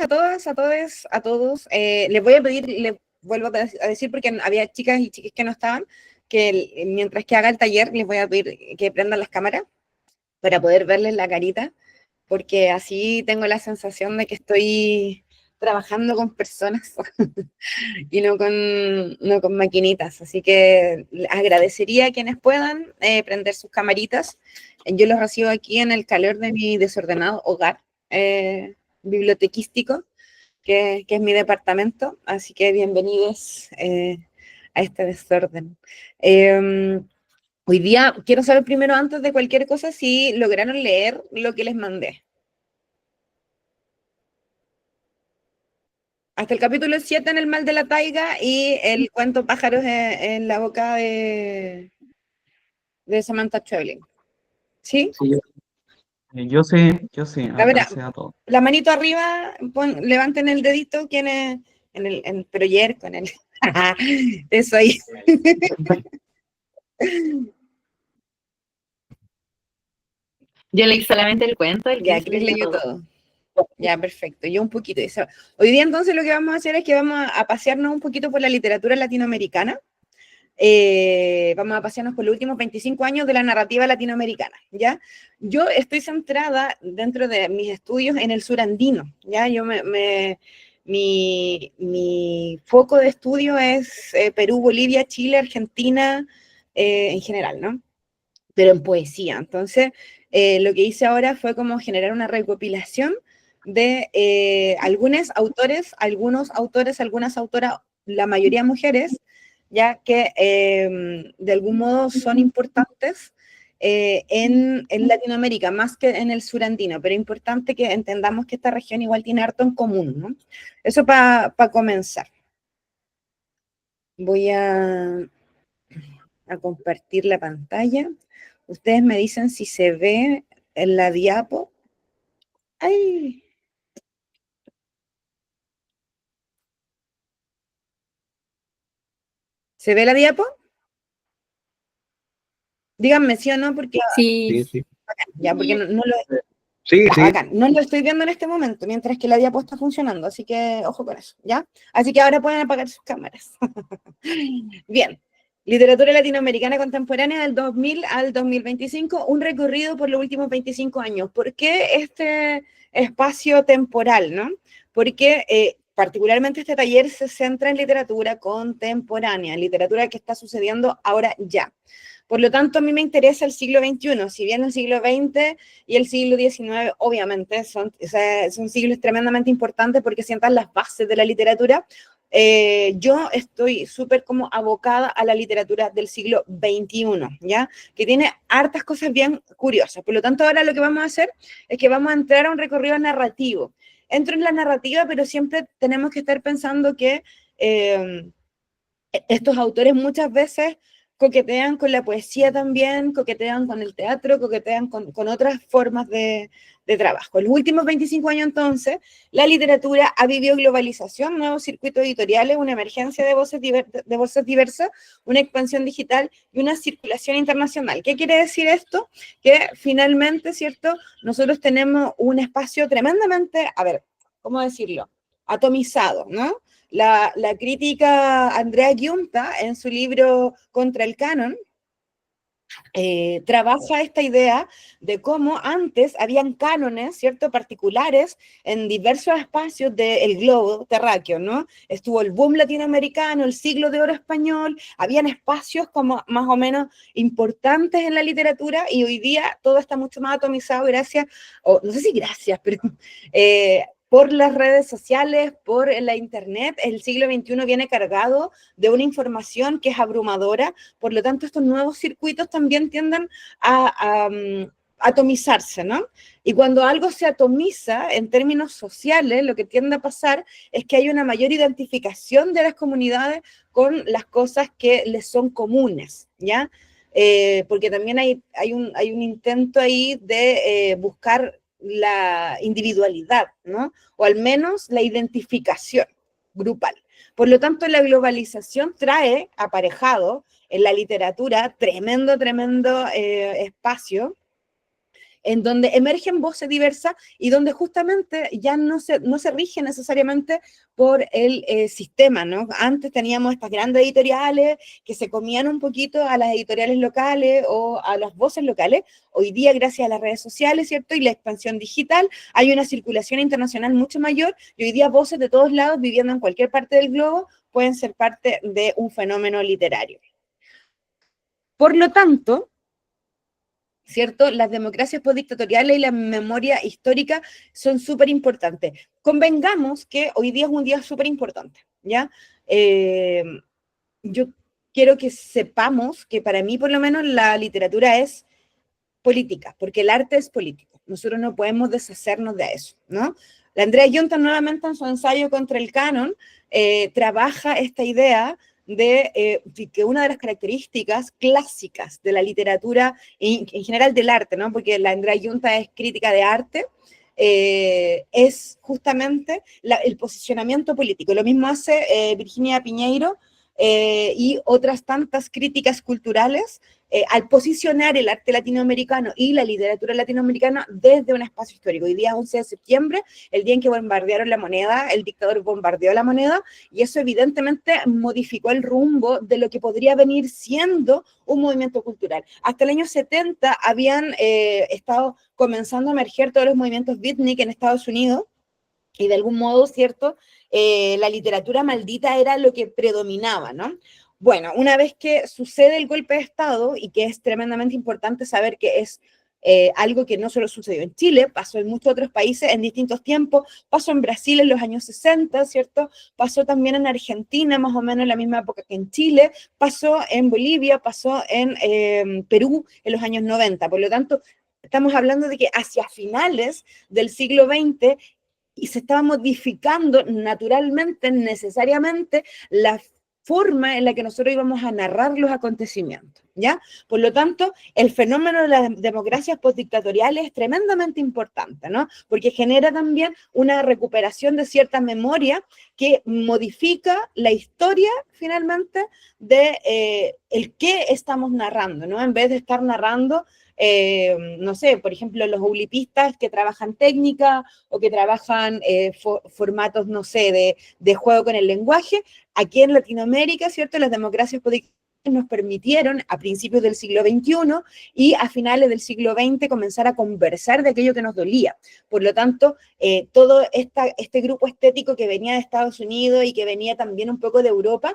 a todas, a todos, a todos. Les voy a pedir, les vuelvo a decir, porque había chicas y chicos que no estaban, que mientras que haga el taller, les voy a pedir que prendan las cámaras para poder verles la carita, porque así tengo la sensación de que estoy trabajando con personas y no con maquinitas. Así que agradecería a quienes puedan prender sus camaritas. Yo los recibo aquí en el calor de mi desordenado hogar bibliotequístico, que es mi departamento. Así que bienvenidos a este desorden. Hoy día quiero saber primero, antes de cualquier cosa, si lograron leer lo que les mandé. Hasta el capítulo 7 en el mal de la taiga y el cuento pájaros en la boca de Samantha Schweblin. ¿Sí? Sí, yo sé, A ver, alcancé a todo. la manito arriba, levanten el dedito, pero yerco, en el... Eso ahí. Yo leí solamente el cuento, Ya, Cris leyó todo. Ya, perfecto. Yo un poquito. Hoy día entonces lo que vamos a hacer es que vamos a pasearnos un poquito por la literatura latinoamericana. Vamos a pasearnos por los últimos 25 años de la narrativa latinoamericana, ¿ya? Yo estoy centrada dentro de mis estudios en el sur andino, ¿ya? Mi foco de estudio es Perú, Bolivia, Chile, Argentina, en general, ¿no? Pero en poesía. Entonces, lo que hice ahora fue como generar una recopilación de algunos autores, algunas autoras, la mayoría mujeres, ya que de algún modo son importantes en Latinoamérica, más que en el sur andino, pero es importante que entendamos que esta región igual tiene harto en común, ¿no? Eso para comenzar. Voy a compartir la pantalla. Ustedes me dicen si se ve en la diapo. ¡Ay! ¿Se ve la diapo? Díganme sí o no, porque... Sí. Ya, porque no lo... Sí, sí. Bacán. No lo estoy viendo en este momento, mientras que la diapo está funcionando, así que ojo con eso, ¿ya? Así que ahora pueden apagar sus cámaras. Bien. Literatura latinoamericana contemporánea del 2000 al 2025, un recorrido por los últimos 25 años. ¿Por qué este espacio temporal, no? Porque particularmente este taller se centra en literatura contemporánea, literatura que está sucediendo ahora ya. Por lo tanto, a mí me interesa el siglo XXI, si bien el siglo XX y el siglo XIX, obviamente, son siglos tremendamente importantes porque sientan las bases de la literatura. Yo estoy súper como abocada a la literatura del siglo XXI, ¿ya? Que tiene hartas cosas bien curiosas. Por lo tanto, ahora lo que vamos a hacer es que vamos a entrar a un recorrido narrativo. Entro en la narrativa, pero siempre tenemos que estar pensando que estos autores muchas veces coquetean con la poesía también, coquetean con el teatro, coquetean con otras formas de trabajo. En los últimos 25 años, entonces, la literatura ha vivido globalización, nuevos circuitos editoriales, una emergencia de voces diversas, una expansión digital y una circulación internacional. ¿Qué quiere decir esto? Que finalmente, ¿cierto? Nosotros tenemos un espacio tremendamente, a ver, ¿cómo decirlo? Atomizado, ¿no? La crítica Andrea Giunta, en su libro Contra el Canon, trabaja esta idea de cómo antes habían cánones, ¿cierto?, particulares en diversos espacios del globo terráqueo, ¿no? Estuvo el boom latinoamericano, el siglo de oro español, habían espacios como más o menos importantes en la literatura y hoy día todo está mucho más atomizado gracias, o no sé si gracias, pero por las redes sociales, por la internet. El siglo XXI viene cargado de una información que es abrumadora, por lo tanto estos nuevos circuitos también tienden a atomizarse, ¿no? Y cuando algo se atomiza en términos sociales, lo que tiende a pasar es que hay una mayor identificación de las comunidades con las cosas que les son comunes, ¿ya? Porque también hay un intento ahí de buscar la individualidad, ¿no? O al menos la identificación grupal. Por lo tanto, la globalización trae aparejado en la literatura tremendo espacio en donde emergen voces diversas y donde justamente ya no se rige necesariamente por el sistema, ¿no? Antes teníamos estas grandes editoriales que se comían un poquito a las editoriales locales o a las voces locales. Hoy día, gracias a las redes sociales, ¿cierto? Y la expansión digital, hay una circulación internacional mucho mayor y hoy día voces de todos lados, viviendo en cualquier parte del globo, pueden ser parte de un fenómeno literario. Por lo tanto, ¿cierto? Las democracias postdictatoriales y la memoria histórica son súper importantes. Convengamos que hoy día es un día súper importante, ¿ya? Yo quiero que sepamos que para mí, por lo menos, la literatura es política, porque el arte es político. Nosotros no podemos deshacernos de eso, ¿no? La Andrea Yunta, nuevamente en su ensayo contra el canon, trabaja esta idea de que una de las características clásicas de la literatura, en general del arte, ¿no? Porque la Andrea Yunta es crítica de arte, es justamente el posicionamiento político. Lo mismo hace Virginia Piñeiro y otras tantas críticas culturales al posicionar el arte latinoamericano y la literatura latinoamericana desde un espacio histórico. Hoy día 11 de septiembre, el día en que bombardearon la moneda, el dictador bombardeó la moneda, y eso evidentemente modificó el rumbo de lo que podría venir siendo un movimiento cultural. Hasta el año 70 habían estado comenzando a emerger todos los movimientos beatnik en Estados Unidos, y de algún modo, ¿cierto? La literatura maldita era lo que predominaba, ¿no? Bueno, una vez que sucede el golpe de Estado, y que es tremendamente importante saber que es algo que no solo sucedió en Chile, pasó en muchos otros países en distintos tiempos, pasó en Brasil en los años 60, ¿cierto? Pasó también en Argentina, más o menos en la misma época que en Chile, pasó en Bolivia, pasó en Perú en los años 90. Por lo tanto, estamos hablando de que hacia finales del siglo XX y se estaba modificando naturalmente, necesariamente, la forma en la que nosotros íbamos a narrar los acontecimientos, ¿ya? Por lo tanto, el fenómeno de las democracias postdictatoriales es tremendamente importante, ¿no? Porque genera también una recuperación de cierta memoria que modifica la historia, finalmente, de el qué estamos narrando, ¿no? En vez de estar narrando no sé, por ejemplo, los ulipistas que trabajan técnica o que trabajan formatos, no sé, de juego con el lenguaje. Aquí en Latinoamérica, ¿cierto? Las democracias nos permitieron a principios del siglo XXI y a finales del siglo XX comenzar a conversar de aquello que nos dolía. Por lo tanto, todo este grupo estético que venía de Estados Unidos y que venía también un poco de Europa,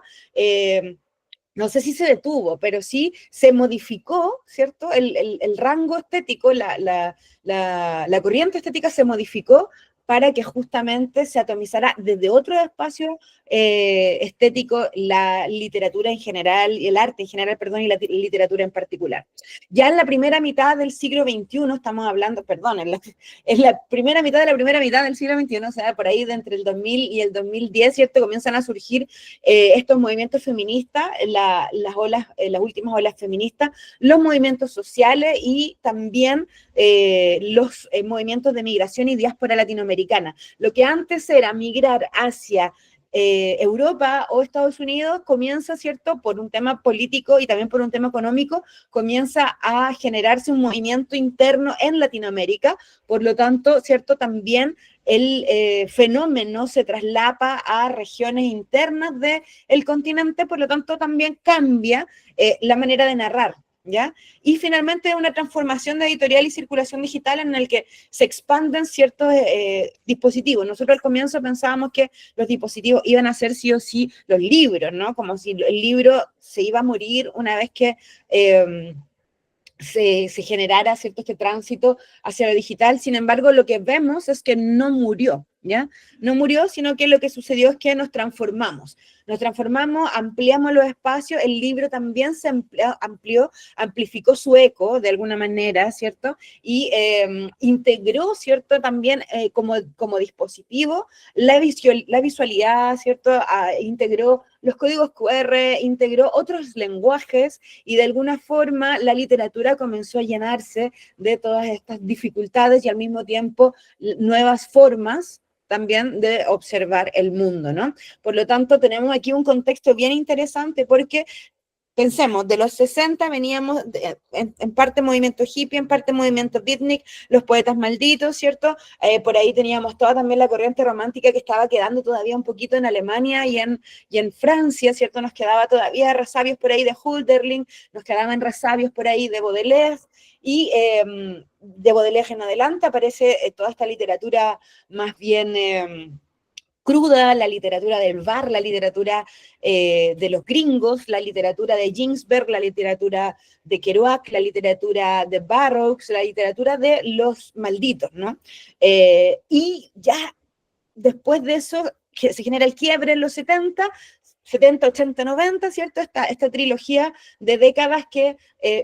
no sé si se detuvo, pero sí se modificó, ¿cierto? El rango estético, la corriente estética se modificó para que justamente se atomizara desde otro espacio estético la literatura en general, y el arte en general, perdón, y la literatura en particular. Ya en la primera mitad del siglo XXI, estamos hablando, perdón, en la primera mitad de la primera mitad del siglo XXI, o sea, por ahí de entre el 2000 y el 2010, ¿cierto? Comienzan a surgir estos movimientos feministas, las últimas olas feministas, los movimientos sociales y también los movimientos de migración y diáspora latinoamericana. Lo que antes era migrar hacia Europa o Estados Unidos comienza, ¿cierto? Por un tema político y también por un tema económico, comienza a generarse un movimiento interno en Latinoamérica. Por lo tanto, ¿cierto? También el fenómeno se traslapa a regiones internas del continente, por lo tanto también cambia la manera de narrar, ¿ya? Y finalmente una transformación de editorial y circulación digital en el que se expanden ciertos dispositivos. Nosotros al comienzo pensábamos que los dispositivos iban a ser sí o sí los libros, ¿no? Como si el libro se iba a morir una vez que se generara, ¿cierto?, este tránsito hacia lo digital. Sin embargo, lo que vemos es que no murió, ¿ya? No murió, sino que lo que sucedió es que nos transformamos, ampliamos los espacios, el libro también se amplificó su eco de alguna manera, ¿cierto? Y integró, ¿cierto?, también como dispositivo la visualidad, ¿cierto? Integró los códigos QR, integró otros lenguajes y de alguna forma la literatura comenzó a llenarse de todas estas dificultades y al mismo tiempo nuevas formas también de observar el mundo, ¿no? Por lo tanto, tenemos aquí un contexto bien interesante porque pensemos, de los 60 veníamos en parte movimiento hippie, en parte movimiento beatnik, los poetas malditos, ¿cierto? Por ahí teníamos toda también la corriente romántica que estaba quedando todavía un poquito en Alemania y en Francia, ¿cierto? Nos quedaba todavía resabios por ahí de Hölderlin, nos quedaban resabios por ahí de Baudelaire, y de Baudelaire en adelante aparece toda esta literatura más bien cruda, la literatura del bar, la literatura de los gringos, la literatura de Ginsberg, la literatura de Kerouac, la literatura de Burroughs, la literatura de los malditos, ¿no? Y ya después de eso se genera el quiebre en los 70, 80, 90, ¿cierto? Esta trilogía de décadas que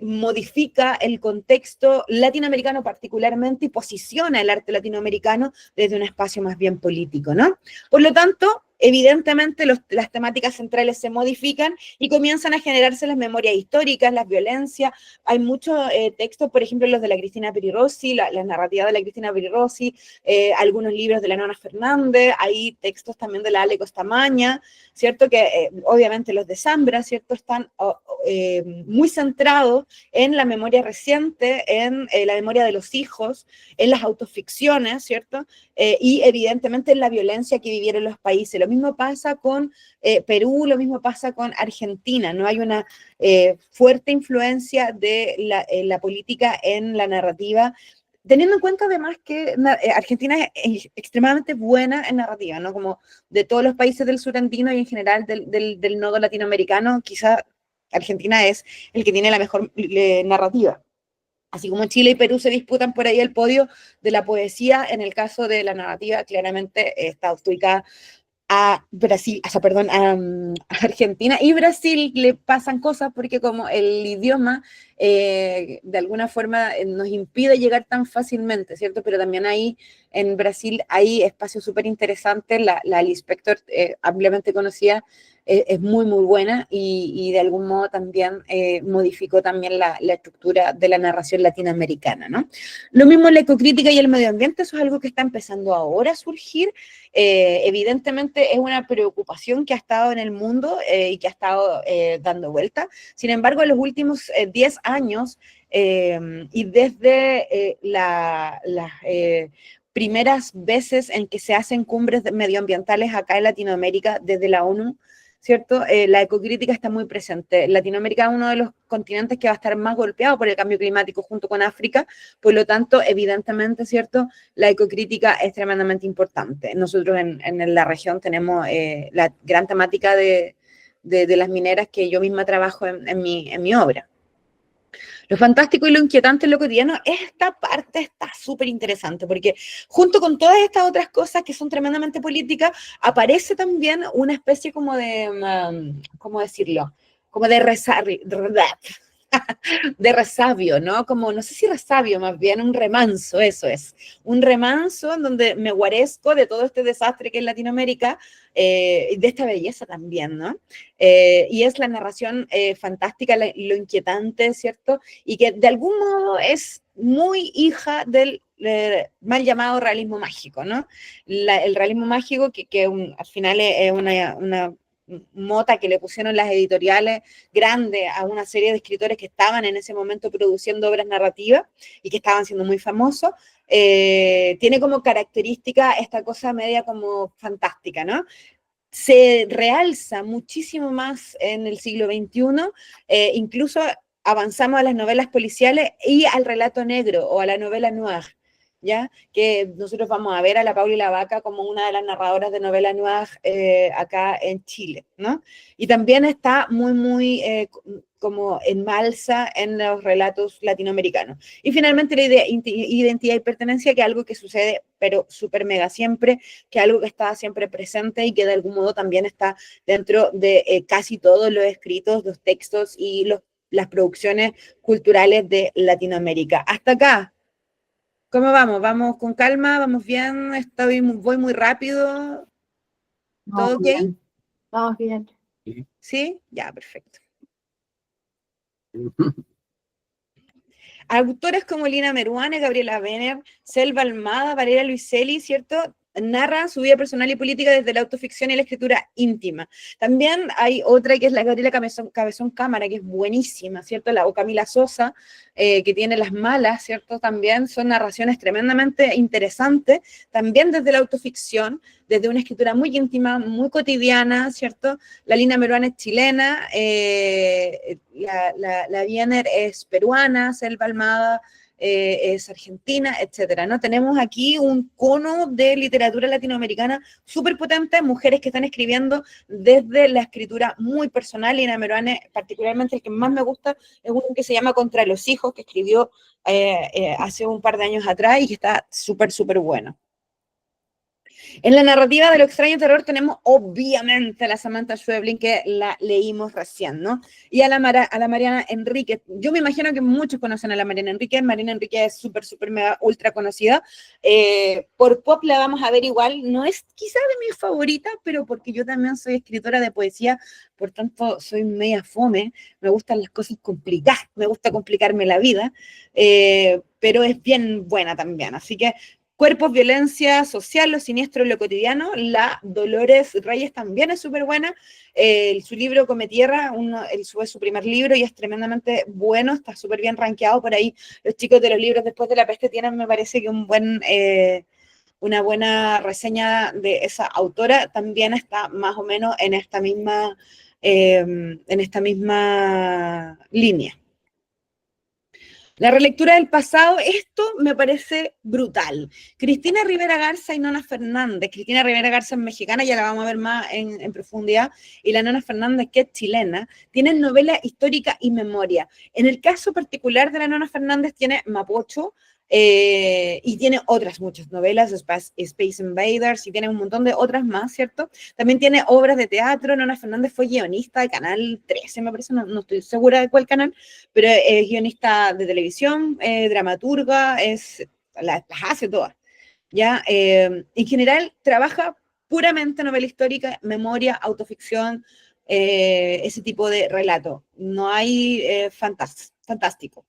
modifica el contexto latinoamericano particularmente y posiciona el arte latinoamericano desde un espacio más bien político, ¿no? Por lo tanto, evidentemente las temáticas centrales se modifican y comienzan a generarse las memorias históricas, las violencias. Hay muchos textos, por ejemplo, los de la Cristina Peri Rossi, la narrativa de la Cristina Peri Rossi, algunos libros de la Nona Fernández, hay textos también de la Ale Costamaña, ¿cierto? Que obviamente los de Zambra, ¿cierto? Están muy centrados en la memoria reciente, en la memoria de los hijos, en las autoficciones, ¿cierto? Y evidentemente en la violencia que vivieron los países. Lo mismo pasa con Perú, lo mismo pasa con Argentina, ¿no? Hay una fuerte influencia de la política en la narrativa, teniendo en cuenta además que Argentina es extremadamente buena en narrativa, ¿no? Como de todos los países del sur andino y en general del nodo latinoamericano, quizá Argentina es el que tiene la mejor narrativa. Así como Chile y Perú se disputan por ahí el podio de la poesía, en el caso de la narrativa, claramente está ubicada a Brasil, o sea, perdón, a Argentina y Brasil le pasan cosas porque como el idioma de alguna forma nos impide llegar tan fácilmente, ¿cierto? Pero también ahí en Brasil hay espacios súper interesantes, la Alice Spector, ampliamente conocida, es muy, muy buena y de algún modo también modificó también la estructura de la narración latinoamericana, ¿no? Lo mismo la ecocrítica y el medio ambiente, eso es algo que está empezando ahora a surgir. Evidentemente es una preocupación que ha estado en el mundo y que ha estado dando vuelta. Sin embargo, en los últimos 10 años y desde las primeras veces en que se hacen cumbres medioambientales acá en Latinoamérica desde la ONU, ¿cierto? La ecocrítica está muy presente. Latinoamérica es uno de los continentes que va a estar más golpeado por el cambio climático junto con África, por lo tanto, evidentemente, ¿cierto? La ecocrítica es tremendamente importante. Nosotros en la región tenemos la gran temática de las mineras que yo misma trabajo en mi obra. Lo fantástico y lo inquietante en lo cotidiano, esta parte está súper interesante, porque junto con todas estas otras cosas que son tremendamente políticas, aparece también una especie como de, ¿cómo decirlo? Como de de resabio, ¿no? Como, no sé si resabio, más bien un remanso, eso es. Un remanso en donde me guarezco de todo este desastre que es Latinoamérica, de esta belleza también, ¿no? Y es la narración fantástica, lo inquietante, ¿cierto? Y que de algún modo es muy hija del mal llamado realismo mágico, ¿no? El realismo mágico que al final es una mota que le pusieron las editoriales grande a una serie de escritores que estaban en ese momento produciendo obras narrativas y que estaban siendo muy famosos, tiene como característica esta cosa media como fantástica, ¿no? Se realza muchísimo más en el siglo XXI, incluso avanzamos a las novelas policiales y al relato negro o a la novela noir, ¿ya? Que nosotros vamos a ver a la Paula y la Vaca como una de las narradoras de novela noir acá en Chile, ¿no? Y también está muy, muy como en malsa en los relatos latinoamericanos. Y finalmente la identidad y pertenencia, que es algo que sucede, pero súper mega siempre, que es algo que está siempre presente y que de algún modo también está dentro de casi todos los escritos, los textos y las producciones culturales de Latinoamérica. Hasta acá. ¿Cómo vamos? ¿Vamos con calma? ¿Vamos bien? Voy muy rápido. Vamos ¿Todo ok? bien. Vamos bien. ¿Sí? Ya, perfecto. Autores como Lina Meruane, Gabriela Benner, Selva Almada, Valeria Luiselli, ¿cierto? narra su vida personal y política desde la autoficción y la escritura íntima. También hay otra que es la Gabriela Cabezón Cámara, que es buenísima, ¿cierto? O Camila Sosa, que tiene Las Malas, ¿cierto? También son narraciones tremendamente interesantes, también desde la autoficción, desde una escritura muy íntima, muy cotidiana, ¿cierto? La Lina Meruane es chilena, la Wiener es peruana, Selva Almada es argentina, etcétera, ¿no? Tenemos aquí un cono de literatura latinoamericana súper potente, mujeres que están escribiendo desde la escritura muy personal. Lina Meruane, particularmente el que más me gusta, es uno que se llama Contra los hijos, que escribió hace un par de años atrás y que está súper, súper bueno. En la narrativa de lo extraño terror tenemos obviamente a la Samantha Schweblin, que la leímos recién, ¿no? Y a la Mariana Enríquez. Yo me imagino que muchos conocen a la Mariana Enríquez. Mariana Enríquez es súper, súper, mega, ultra conocida. Por pop la vamos a ver igual. No es quizá de mis favoritas, pero porque yo también soy escritora de poesía, por tanto soy media fome. Me gustan las cosas complicadas, me gusta complicarme la vida, pero es bien buena también. Así que Cuerpos, violencia social, lo siniestro y lo cotidiano. La Dolores Reyes también es súper buena. Su libro Come Tierra, fue su primer libro y es tremendamente bueno, está súper bien rankeado por ahí. Los chicos de los libros Después de la peste tienen, me parece que una buena reseña de esa autora. También está más o menos en esta misma línea. La relectura del pasado, esto me parece brutal. Cristina Rivera Garza y Nona Fernández. Cristina Rivera Garza es mexicana, ya la vamos a ver más en profundidad, y la Nona Fernández, que es chilena, tienen novela histórica y memoria. En el caso particular de la Nona Fernández tiene Mapocho, y tiene otras muchas novelas, Space Invaders, y tiene un montón de otras más, ¿cierto? También tiene obras de teatro. Nona Fernández fue guionista de Canal 13, me parece, no estoy segura de cuál canal, pero es guionista de televisión, dramaturga, las hace todas, ¿ya? En general trabaja puramente novela histórica, memoria, autoficción, ese tipo de relato. No hay fantástico.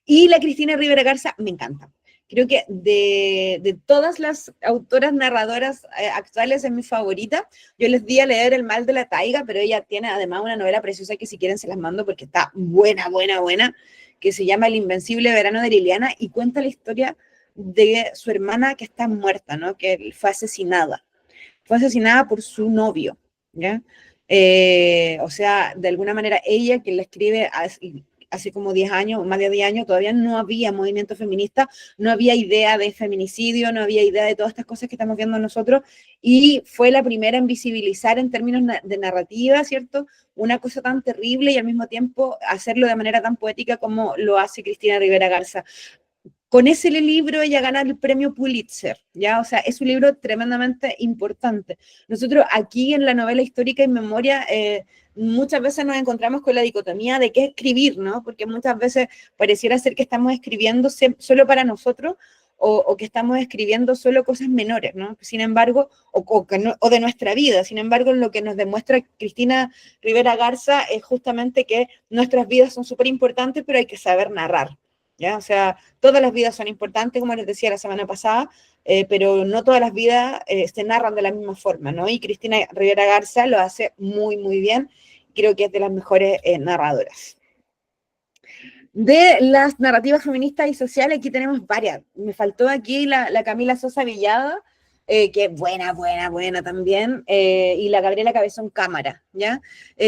Y la Cristina Rivera Garza me encanta. Creo que de todas las autoras narradoras actuales es mi favorita. Yo les di a leer El mal de la taiga, pero ella tiene además una novela preciosa que si quieren se las mando porque está buena, que se llama El invencible verano de Liliana y cuenta la historia de su hermana que está muerta, ¿no? Que fue asesinada. Fue asesinada por su novio, ¿ya? O sea, de alguna manera ella, que la escribe hace como 10 años, más de 10 años, todavía no había movimiento feminista, no había idea de feminicidio, no había idea de todas estas cosas que estamos viendo nosotros, y fue la primera en visibilizar en términos de narrativa, ¿cierto? Una cosa tan terrible y al mismo tiempo hacerlo de manera tan poética como lo hace Cristina Rivera Garza. Con ese libro ella gana el premio Pulitzer, ¿ya? O sea, es un libro tremendamente importante. Nosotros aquí en la novela histórica y memoria muchas veces nos encontramos con la dicotomía de qué escribir, ¿no? Porque muchas veces pareciera ser que estamos escribiendo solo para nosotros o que estamos escribiendo solo cosas menores, ¿no? Sin embargo, o de nuestra vida. Sin embargo, lo que nos demuestra Cristina Rivera Garza es justamente que nuestras vidas son súper importantes, pero hay que saber narrar. ¿Ya? O sea, todas las vidas son importantes, como les decía la semana pasada, pero no todas las vidas se narran de la misma forma, ¿no? Y Cristina Rivera Garza lo hace muy, muy bien. Creo que es de las mejores narradoras. De las narrativas feministas y sociales, aquí tenemos varias. Me faltó aquí la Camila Sosa Villada, que es buena también, y la Gabriela Cabezón Cámara, ¿ya?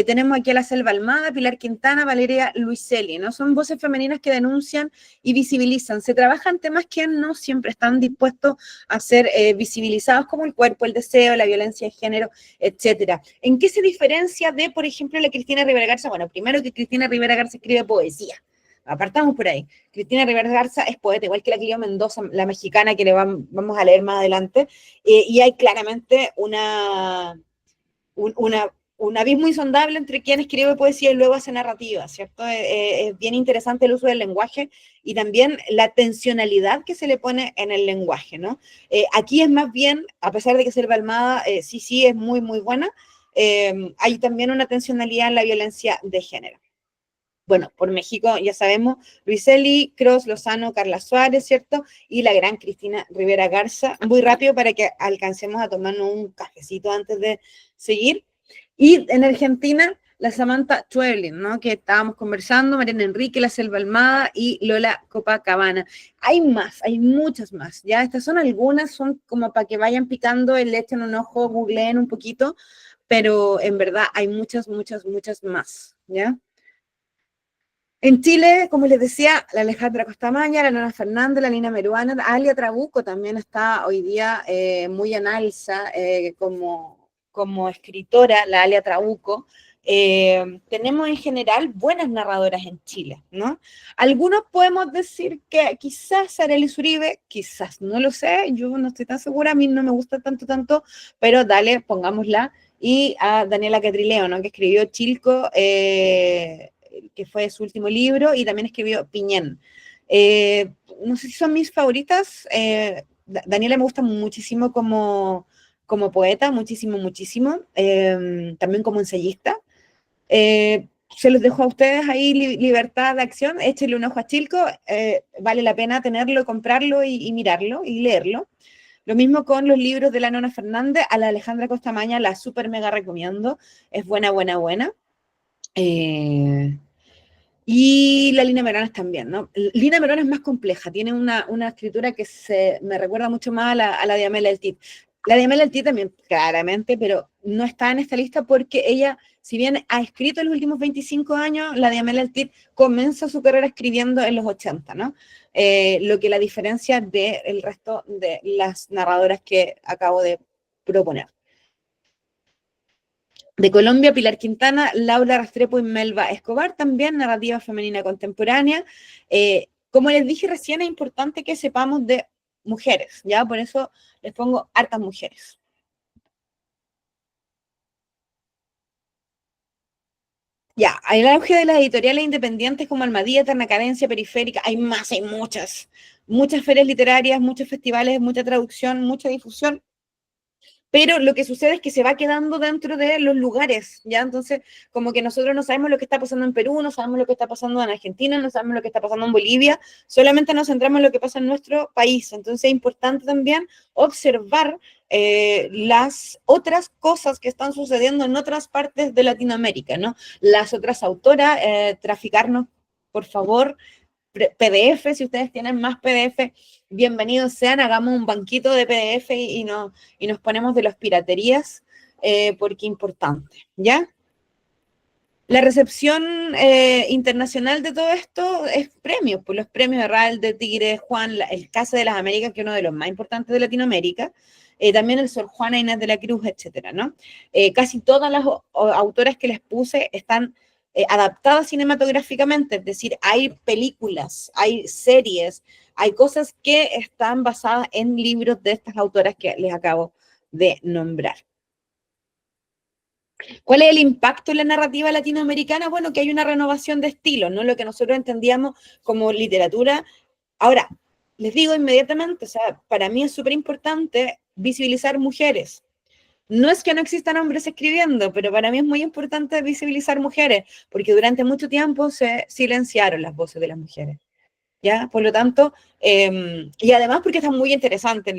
Tenemos aquí a la Selva Almada, Pilar Quintana, Valeria Luiselli, ¿no? Son voces femeninas que denuncian y visibilizan. Se trabajan temas que no siempre están dispuestos a ser visibilizados, como el cuerpo, el deseo, la violencia de género, etcétera. ¿En qué se diferencia de, por ejemplo, la Cristina Rivera Garza? Bueno, primero que Cristina Rivera Garza escribe poesía. Apartamos por ahí. Cristina Rivera Garza es poeta, igual que la Clio Mendoza, la mexicana, que vamos a leer más adelante, y hay claramente un abismo insondable entre quien escribe poesía y luego hace narrativa, ¿cierto? Es bien interesante el uso del lenguaje y también la tensionalidad que se le pone en el lenguaje, ¿no? Aquí es más bien, a pesar de que Selva Almada sí es muy, muy buena, hay también una tensionalidad en la violencia de género. Bueno, por México ya sabemos, Luiselli, Cross, Lozano, Carla Suárez, ¿cierto? Y la gran Cristina Rivera Garza. Muy rápido para que alcancemos a tomarnos un cafecito antes de seguir. Y en Argentina, la Samantha Schweblin, ¿no? Que estábamos conversando, Mariana Enrique, La Selva Almada y Lola Copacabana. Hay más, hay muchas más, ¿ya? Estas son algunas, son como para que vayan picando, le echen un ojo, googleen un poquito, pero en verdad hay muchas, muchas, muchas más, ¿ya? En Chile, como les decía, la Alejandra Costamaña, la Nona Fernández, la Lina Meruana, Alia Trabuco también está hoy día muy en alza como escritora, la Alia Trabuco. Tenemos en general buenas narradoras en Chile, ¿no? Algunos podemos decir que quizás Arelis Uribe, quizás, no lo sé, yo no estoy tan segura, a mí no me gusta tanto, pero dale, pongámosla. Y a Daniela Catrileo, ¿no? Que escribió Chilco, que fue su último libro, y también escribió Piñén. No sé si son mis favoritas. Daniela me gusta muchísimo como poeta, muchísimo, muchísimo. También como ensayista. Se los dejo a ustedes ahí, libertad de acción. Échenle un ojo a Chilco. Vale la pena tenerlo, comprarlo y mirarlo y leerlo. Lo mismo con los libros de la Nona Fernández. A la Alejandra Costamaña la súper mega recomiendo. Es buena, buena, buena. Y la Lina Merones también, ¿no? Lina Merones es más compleja, tiene una escritura que me recuerda mucho más a la de Amela El Cid. La de Amela El Cid también, claramente, pero no está en esta lista porque ella, si bien ha escrito en los últimos 25 años, la de Amela El Cid comenzó su carrera escribiendo en los 80, ¿no? Lo que la diferencia del resto de las narradoras que acabo de proponer. De Colombia, Pilar Quintana, Laura Restrepo y Melba Escobar, también narrativa femenina contemporánea. Como les dije recién, es importante que sepamos de mujeres, ¿ya? Por eso les pongo hartas mujeres. Ya, hay el auge de las editoriales independientes como Almadía, Eterna Cadencia, Periférica, hay más, hay muchas. Muchas ferias literarias, muchos festivales, mucha traducción, mucha difusión. Pero lo que sucede es que se va quedando dentro de los lugares, ¿ya? Entonces, como que nosotros no sabemos lo que está pasando en Perú, no sabemos lo que está pasando en Argentina, no sabemos lo que está pasando en Bolivia, solamente nos centramos en lo que pasa en nuestro país. Entonces, es importante también observar las otras cosas que están sucediendo en otras partes de Latinoamérica, ¿no? Las otras autoras, traficarnos, por favor, PDF, si ustedes tienen más PDF, bienvenidos sean, hagamos un banquito de PDF y nos ponemos de las piraterías, porque es importante, ¿ya? La recepción internacional de todo esto es premios, pues los premios de Ral, de Tigre, Juan, el Casa de las Américas, que es uno de los más importantes de Latinoamérica, también el Sor Juana Inés de la Cruz, etcétera, ¿no? Casi todas las autoras que les puse están adaptadas cinematográficamente, es decir, hay películas, hay series, hay cosas que están basadas en libros de estas autoras que les acabo de nombrar. ¿Cuál es el impacto en la narrativa latinoamericana? Bueno, que hay una renovación de estilos, ¿no? Lo que nosotros entendíamos como literatura. Ahora, les digo inmediatamente, o sea, para mí es súper importante visibilizar mujeres. No es que no existan hombres escribiendo, pero para mí es muy importante visibilizar mujeres, porque durante mucho tiempo se silenciaron las voces de las mujeres, ¿ya? Por lo tanto, y además porque está muy interesante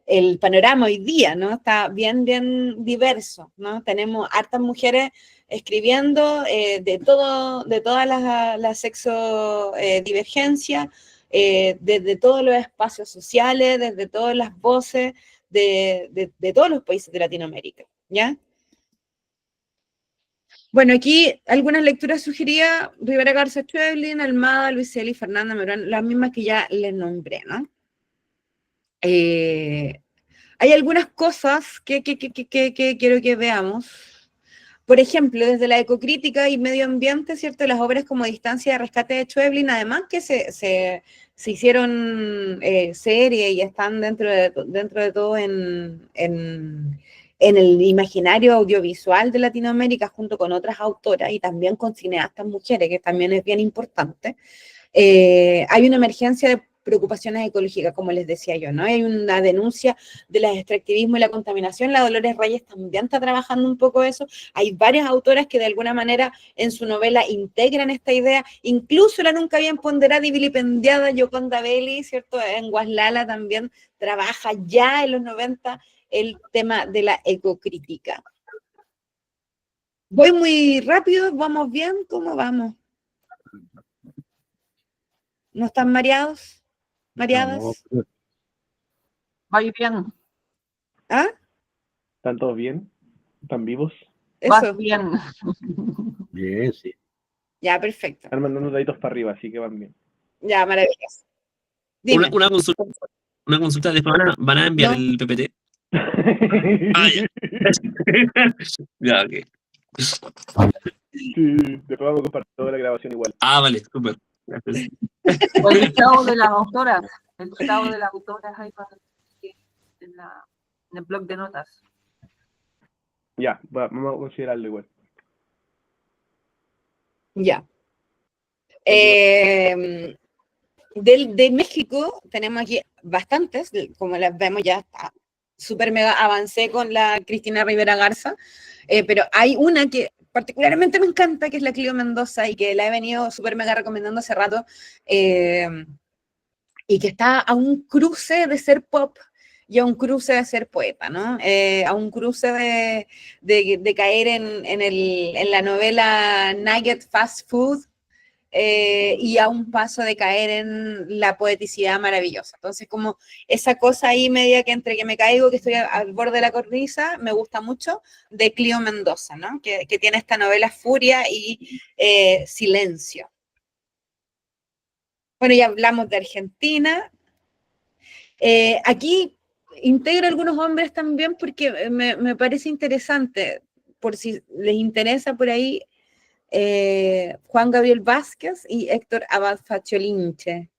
el panorama hoy día, ¿no? Está bien, bien diverso, ¿no? Tenemos hartas mujeres escribiendo de todas las sexo divergencias, desde todos los espacios sociales, desde todas las voces de todos los países de Latinoamérica, ¿ya? Bueno, aquí algunas lecturas sugería Rivera Garza Schweblin, Almada, Luiselli, Fernanda Meurán, las mismas que ya les nombré, ¿no? Hay algunas cosas que quiero que veamos. Por ejemplo, desde la ecocrítica y medio ambiente, ¿cierto? Las obras como Distancia de Rescate de Schweblin, además que se hicieron serie y están dentro de todo en el imaginario audiovisual de Latinoamérica, junto con otras autoras y también con cineastas mujeres, que también es bien importante. Hay una emergencia preocupaciones ecológicas, como les decía yo, ¿no? Hay una denuncia del extractivismo y la contaminación. La Dolores Reyes también está trabajando un poco eso. Hay varias autoras que de alguna manera en su novela integran esta idea, incluso la nunca bien ponderada y vilipendiada Yoconda Belli, ¿cierto? En Guaslala también trabaja ya en los 90 el tema de la ecocrítica. Voy muy rápido, ¿vamos bien? ¿Cómo vamos? ¿No están mareados? ¿Mareadas? No, Va bien, ¿Ah? ¿Están todos bien? ¿Están vivos? vas Eso, bien. bien, sí. ya, perfecto. Están mandando deditos para arriba, así que van bien. Ya, maravilloso. Dime. Una consulta, después van a enviar No. el PPT. Ah, ya. Ya, ok. Sí, después vamos a compartir toda la grabación igual. Ah, vale, súper. Gracias. O el listado de las autoras. El listado de las autoras ahí en el blog de notas. Ya, vamos a considerarlo igual. Ya. De México tenemos aquí bastantes, como las vemos ya está súper mega avancé con la Cristina Rivera Garza, pero hay una que particularmente me encanta, que es la Clio Mendoza, y que la he venido súper mega recomendando hace rato, y que está a un cruce de ser pop y a un cruce de ser poeta, ¿no? A un cruce de caer en la novela Nugget Fast Food, y a un paso de caer en la poeticidad maravillosa. Entonces, como esa cosa ahí media que entre que me caigo, que estoy al borde de la cornisa, me gusta mucho, de Clio Mendoza, ¿no? Que tiene esta novela Furia y Silencio. Bueno, ya hablamos de Argentina. Aquí integro algunos hombres también porque me parece interesante, por si les interesa por ahí, Juan Gabriel Vázquez y Héctor Abad Faciolince.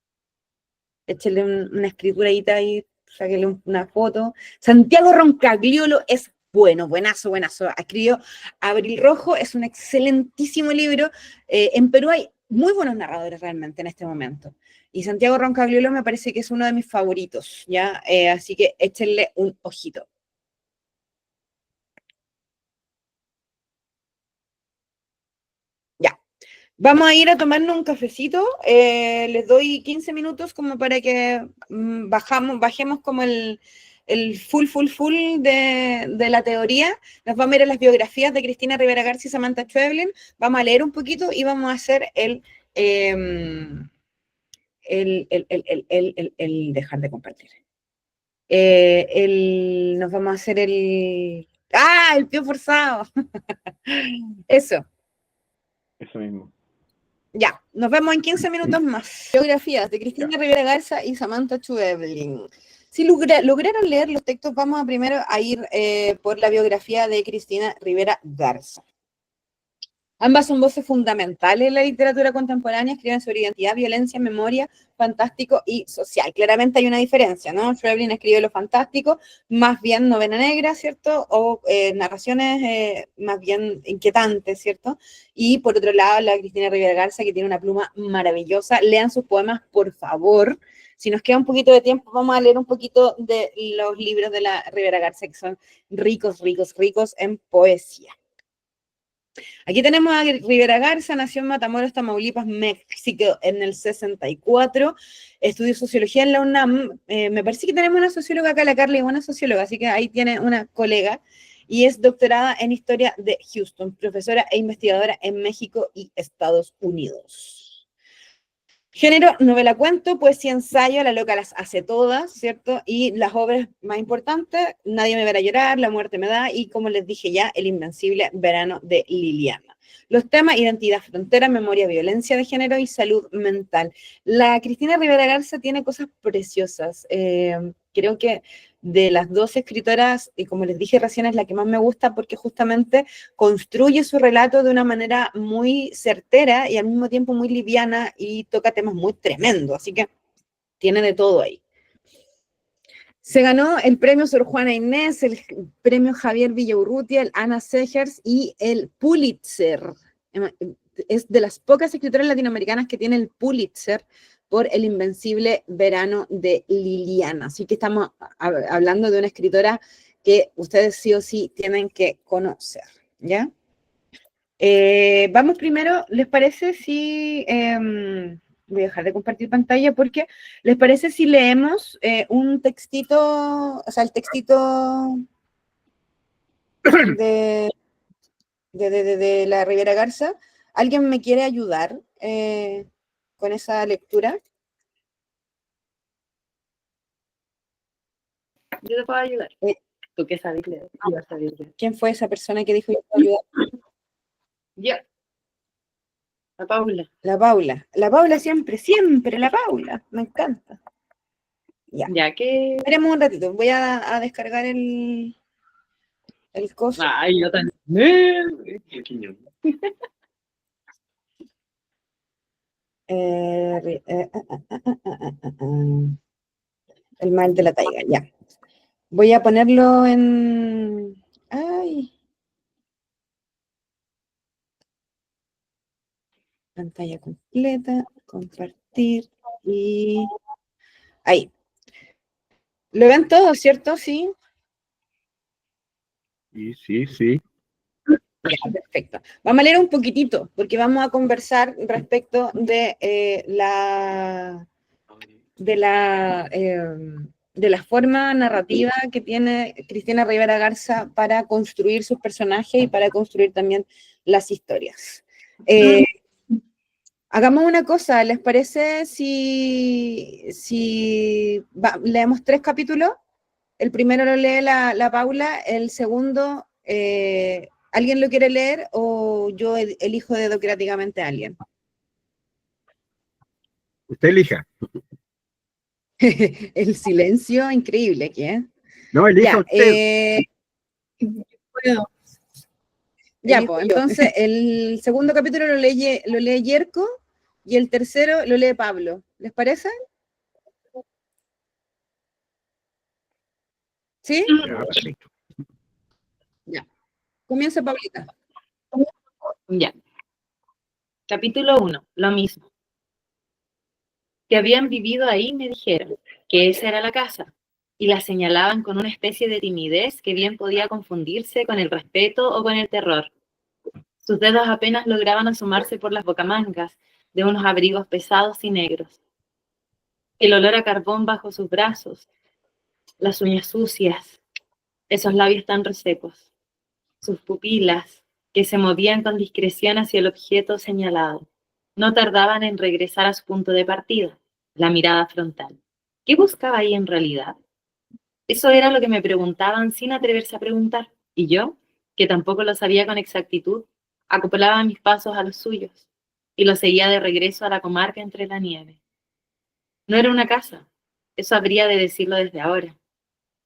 Échale una escrituradita ahí, sáquele una foto. Santiago Roncagliolo es bueno, buenazo, buenazo. Escribió Abril Rojo, es un excelentísimo libro. En Perú hay muy buenos narradores realmente en este momento. Y Santiago Roncagliolo me parece que es uno de mis favoritos, ¿ya? Así que échenle un ojito. Ya. Vamos a ir a tomarnos un cafecito. Les doy 15 minutos como para que bajemos como el full de la teoría. Nos vamos a ir a las biografías de Cristina Rivera Garza y Samantha Schweblin. Vamos a leer un poquito y vamos a hacer el dejar de compartir. Nos vamos a hacer el pío forzado. Eso. Eso mismo. Ya, nos vemos en 15 minutos más. Biografías de Cristina Rivera Garza y Samantha Schweblin. Si lograron leer los textos, vamos a primero a ir por la biografía de Cristina Rivera Garza. Ambas son voces fundamentales en la literatura contemporánea, escriben sobre identidad, violencia, memoria, fantástico y social. Claramente hay una diferencia, ¿no? Schweblin escribe lo fantástico, más bien novela negra, ¿cierto? O narraciones más bien inquietantes, ¿cierto? Y por otro lado, la Cristina Rivera Garza, que tiene una pluma maravillosa. Lean sus poemas, por favor. Si nos queda un poquito de tiempo, vamos a leer un poquito de los libros de la Rivera Garza, que son ricos en poesía. Aquí tenemos a Rivera Garza, nació en Matamoros, Tamaulipas, México, en el 64, estudió sociología en la UNAM, me parece que tenemos una socióloga acá, la Carly, una socióloga, así que ahí tiene una colega, y es doctorada en historia de Houston, profesora e investigadora en México y Estados Unidos. Género, novela, cuento, poesía, ensayo, la loca las hace todas, ¿cierto? Y las obras más importantes, Nadie me verá llorar, La muerte me da, y como les dije ya, El invencible verano de Liliana. Los temas, identidad, frontera, memoria, violencia de género y salud mental. La Cristina Rivera Garza tiene cosas preciosas. Creo que de las dos escritoras, y como les dije recién, es la que más me gusta porque justamente construye su relato de una manera muy certera y al mismo tiempo muy liviana y toca temas muy tremendos, así que tiene de todo ahí. Se ganó el premio Sor Juana Inés, el premio Javier Villaurrutia, el Ana Segers y el Pulitzer. Es de las pocas escritoras latinoamericanas que tiene el Pulitzer por El invencible verano de Liliana. Así que estamos hablando de una escritora que ustedes sí o sí tienen que conocer, ¿ya? Vamos primero, ¿les parece si... voy a dejar de compartir pantalla porque ¿les parece si leemos un textito, o sea, el textito de la Rivera Garza? ¿Alguien me quiere ayudar con esa lectura? Yo te puedo ayudar. ¿Tú qué sabes leer? Yo sabía leer. ¿Quién fue esa persona que dijo yo puedo ayudar? Yo. La Paula. La Paula. La Paula siempre, siempre, la Paula. Me encanta. Ya. Ya que... Esperemos un ratito. Voy a descargar el coso. Ay, yo también. El mal de la taiga, ya. Voy a ponerlo en... Ay. Pantalla completa, compartir y... Ahí. ¿Lo ven todos, cierto? Sí. Sí, sí, sí. Ya, perfecto. Vamos a leer un poquitito, porque vamos a conversar respecto de la forma narrativa que tiene Cristina Rivera Garza para construir sus personajes y para construir también las historias. Hagamos una cosa, ¿les parece si leemos 3 capítulos? El primero lo lee la Paula, el segundo, ¿alguien lo quiere leer o yo elijo democráticamente a alguien? Usted elija. El silencio increíble aquí, ¿eh? No, elija Ya, usted. Bueno, ya, elijo pues, yo. entonces el segundo capítulo lo lee Yerko y el tercero lo lee Pablo. ¿Les parece? ¿Sí? Ya, perfecto. Ya. Comienza Paulita. Ya. Capítulo 1. Lo mismo. Que habían vivido ahí me dijeron que esa era la casa y la señalaban con una especie de timidez que bien podía confundirse con el respeto o con el terror. Sus dedos apenas lograban asomarse por las bocamangas de unos abrigos pesados y negros. El olor a carbón bajo sus brazos, las uñas sucias, esos labios tan resecos, sus pupilas que se movían con discreción hacia el objeto señalado. No tardaban en regresar a su punto de partida, la mirada frontal. ¿Qué buscaba ahí en realidad? Eso era lo que me preguntaban sin atreverse a preguntar, y yo, que tampoco lo sabía con exactitud, acoplaba mis pasos a los suyos y los seguía de regreso a la comarca entre la nieve. No era una casa, eso habría de decirlo desde ahora.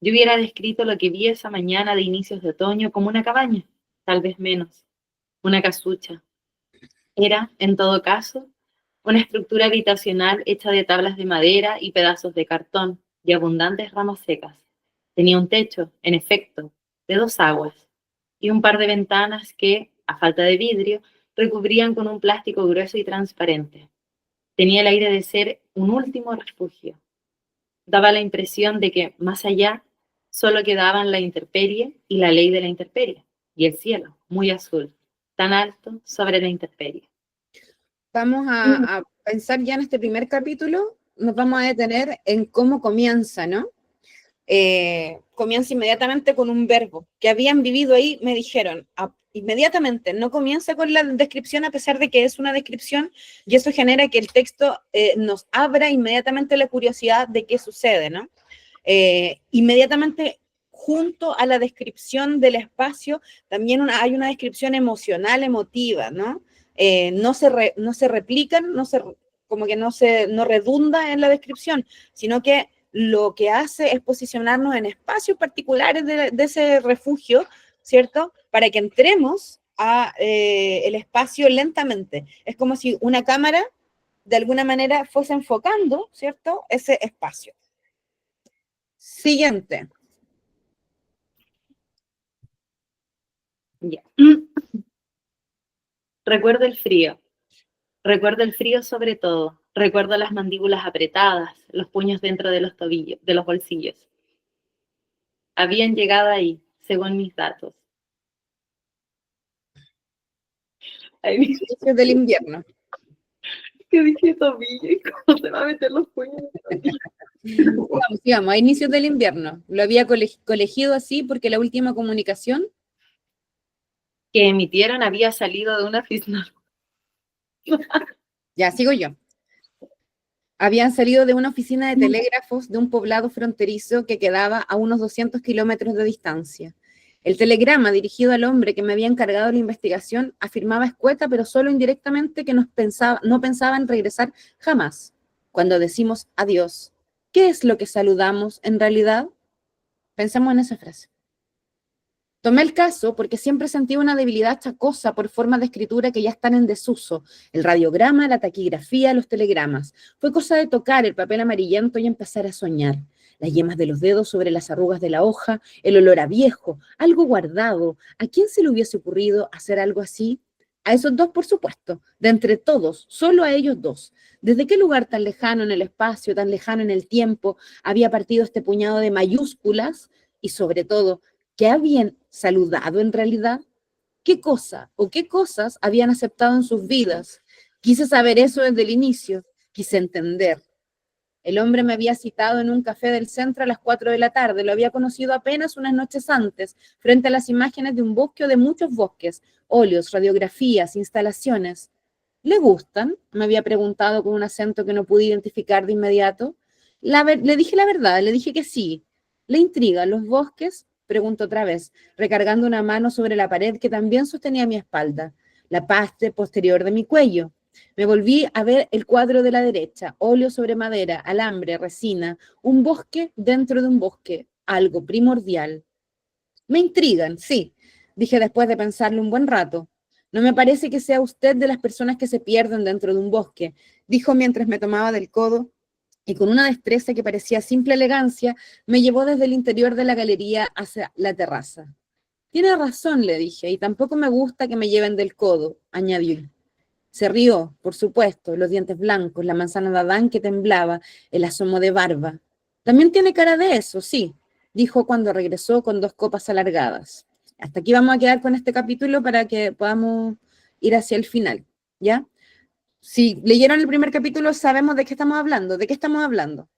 Yo hubiera descrito lo que vi esa mañana de inicios de otoño como una cabaña, tal vez menos, una casucha. Era, en todo caso, una estructura habitacional hecha de tablas de madera y pedazos de cartón y abundantes ramas secas. Tenía un techo, en efecto, de 2 aguas y un par de ventanas que, a falta de vidrio, recubrían con un plástico grueso y transparente. Tenía el aire de ser un último refugio. Daba la impresión de que, más allá, solo quedaban la intemperie y la ley de la intemperie, y el cielo, muy azul, tan alto sobre la intemperie. Vamos a pensar ya en este primer capítulo, nos vamos a detener en cómo comienza, ¿no? Comienza inmediatamente con un verbo. Que habían vivido ahí, me dijeron, inmediatamente, no comienza con la descripción a pesar de que es una descripción y eso genera que el texto nos abra inmediatamente la curiosidad de qué sucede, ¿no? Inmediatamente junto a la descripción del espacio también hay una descripción emocional, emotiva, ¿no? No se replican, como que no redunda en la descripción, sino que lo que hace es posicionarnos en espacios particulares de ese refugio, ¿cierto? Para que entremos a el espacio lentamente. Es como si una cámara, de alguna manera, fuese enfocando, ¿cierto? Ese espacio. Siguiente. Ya. Recuerdo el frío sobre todo. Recuerdo las mandíbulas apretadas, los puños dentro de los tobillos, de los bolsillos. Habían llegado ahí, según mis datos. Ahí dije Inicios del invierno. que dije tobillo y cómo se va a meter los puños en el tobillo. Sigamos, a inicios del invierno. Lo había colegido así porque la última comunicación Que emitieron había salido de una oficina. ya, sigo yo. Habían salido de una oficina de telégrafos de un poblado fronterizo que quedaba a unos 200 kilómetros de distancia. El telegrama dirigido al hombre que me había encargado la investigación afirmaba escueta, pero solo indirectamente, que no pensaba en regresar jamás. Cuando decimos adiós, ¿qué es lo que saludamos en realidad? Pensemos en esa frase. Tomé el caso porque siempre sentí una debilidad achacosa por formas de escritura que ya están en desuso. El radiograma, la taquigrafía, los telegramas. Fue cosa de tocar el papel amarillento y empezar a soñar. Las yemas de los dedos sobre las arrugas de la hoja, el olor a viejo, algo guardado. ¿A quién se le hubiese ocurrido hacer algo así? A esos dos, por supuesto. De entre todos, solo a ellos dos. ¿Desde qué lugar tan lejano en el espacio, tan lejano en el tiempo, había partido este puñado de mayúsculas? Y sobre todo, ¿qué habían saludado en realidad? ¿Qué cosa o qué cosas habían aceptado en sus vidas? Quise saber eso desde el inicio, quise entender. El hombre me había citado en un café del centro a las 4 de la tarde, lo había conocido apenas unas noches antes, frente a las imágenes de un bosque o de muchos bosques, óleos, radiografías, instalaciones. ¿Le gustan?, me había preguntado con un acento que no pude identificar de inmediato. Le dije la verdad, le dije que sí. ¿Le intrigan los bosques?, preguntó otra vez, recargando una mano sobre la pared que también sostenía mi espalda, la parte posterior de mi cuello. Me volví a ver el cuadro de la derecha, óleo sobre madera, alambre, resina, un bosque dentro de un bosque, algo primordial. Me intrigan, sí, dije después de pensarlo un buen rato. No me parece que sea usted de las personas que se pierden dentro de un bosque, dijo mientras me tomaba del codo y con una destreza que parecía simple elegancia, me llevó desde el interior de la galería hacia la terraza. Tiene razón, le dije, y tampoco me gusta que me lleven del codo, añadió. Se rió, por supuesto, los dientes blancos, la manzana de Adán que temblaba, el asomo de barba. También tiene cara de eso, sí, dijo cuando regresó con 2 copas alargadas. Hasta aquí vamos a quedar con este capítulo para que podamos ir hacia el final, ¿ya? Si leyeron el primer capítulo, sabemos de qué estamos hablando. ¿De qué estamos hablando?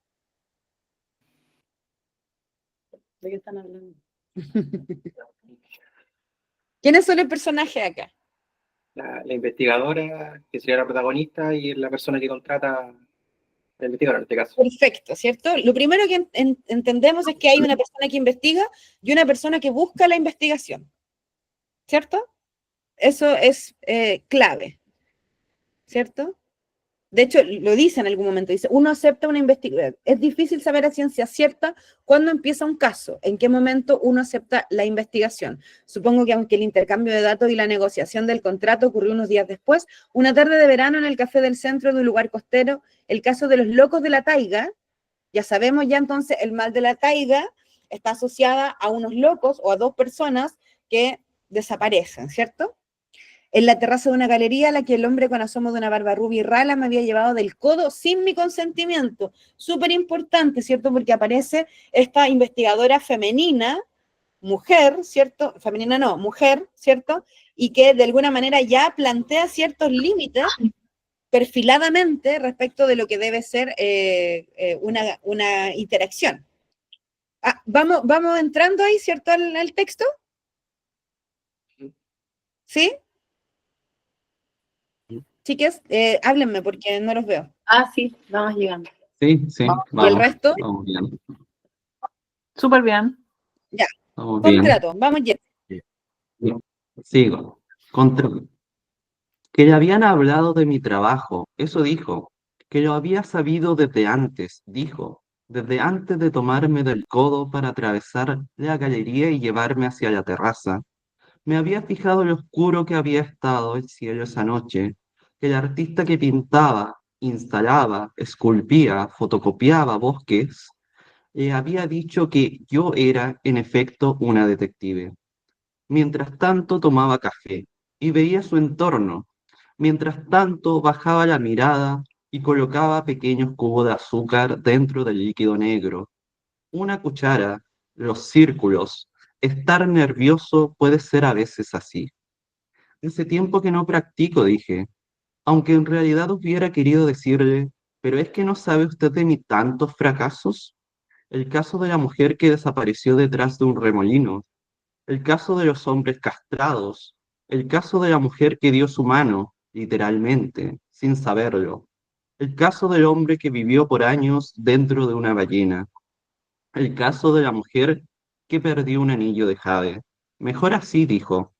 ¿De qué están hablando? ¿Quiénes son el personaje acá? La investigadora, que sería la protagonista, y la persona que contrata el investigador en este caso. Perfecto, ¿cierto? Lo primero que entendemos es que hay una persona que investiga y una persona que busca la investigación, ¿cierto? Eso es clave, ¿cierto? De hecho, lo dice en algún momento, dice, uno acepta una investigación. Es difícil saber a ciencia cierta cuándo empieza un caso, en qué momento uno acepta la investigación. Supongo que aunque el intercambio de datos y la negociación del contrato ocurrió unos días después, una tarde de verano en el café del centro de un lugar costero, el caso de los locos de la taiga, ya sabemos ya entonces el mal de la taiga está asociada a unos locos o a 2 personas que desaparecen, ¿cierto? En la terraza de una galería a la que el hombre con asomo de una barba rubia y rala me había llevado del codo sin mi consentimiento. Súper importante, ¿cierto? Porque aparece esta investigadora femenina, mujer, ¿cierto? Femenina no, mujer, ¿cierto? Y que de alguna manera ya plantea ciertos límites perfiladamente respecto de lo que debe ser una interacción. Vamos entrando ahí, ¿cierto? Al texto. ¿Sí? Chiques, háblenme porque no los veo. Ah, sí, vamos llegando. Sí, sí, ¿Y el resto? Vamos bien. Súper bien. Vamos bien. Contrato, vamos ya. Sigo. Contrato. Que le habían hablado de mi trabajo, eso dijo. Que lo había sabido desde antes, dijo. Desde antes de tomarme del codo para atravesar la galería y llevarme hacia la terraza. Me había fijado lo oscuro que había estado el cielo esa noche, que el artista que pintaba, instalaba, esculpía, fotocopiaba bosques, le había dicho que yo era, en efecto, una detective. Mientras tanto tomaba café y veía su entorno. Mientras tanto bajaba la mirada y colocaba pequeños cubos de azúcar dentro del líquido negro. Una cuchara, los círculos. Estar nervioso puede ser a veces así. Hace tiempo que no practico, dije, aunque en realidad hubiera querido decirle, pero es que no sabe usted de mis tantos fracasos. El caso de la mujer que desapareció detrás de un remolino, el caso de los hombres castrados, el caso de la mujer que dio su mano, literalmente, sin saberlo, el caso del hombre que vivió por años dentro de una ballena, el caso de la mujer que perdió un anillo de jade. Mejor así, dijo,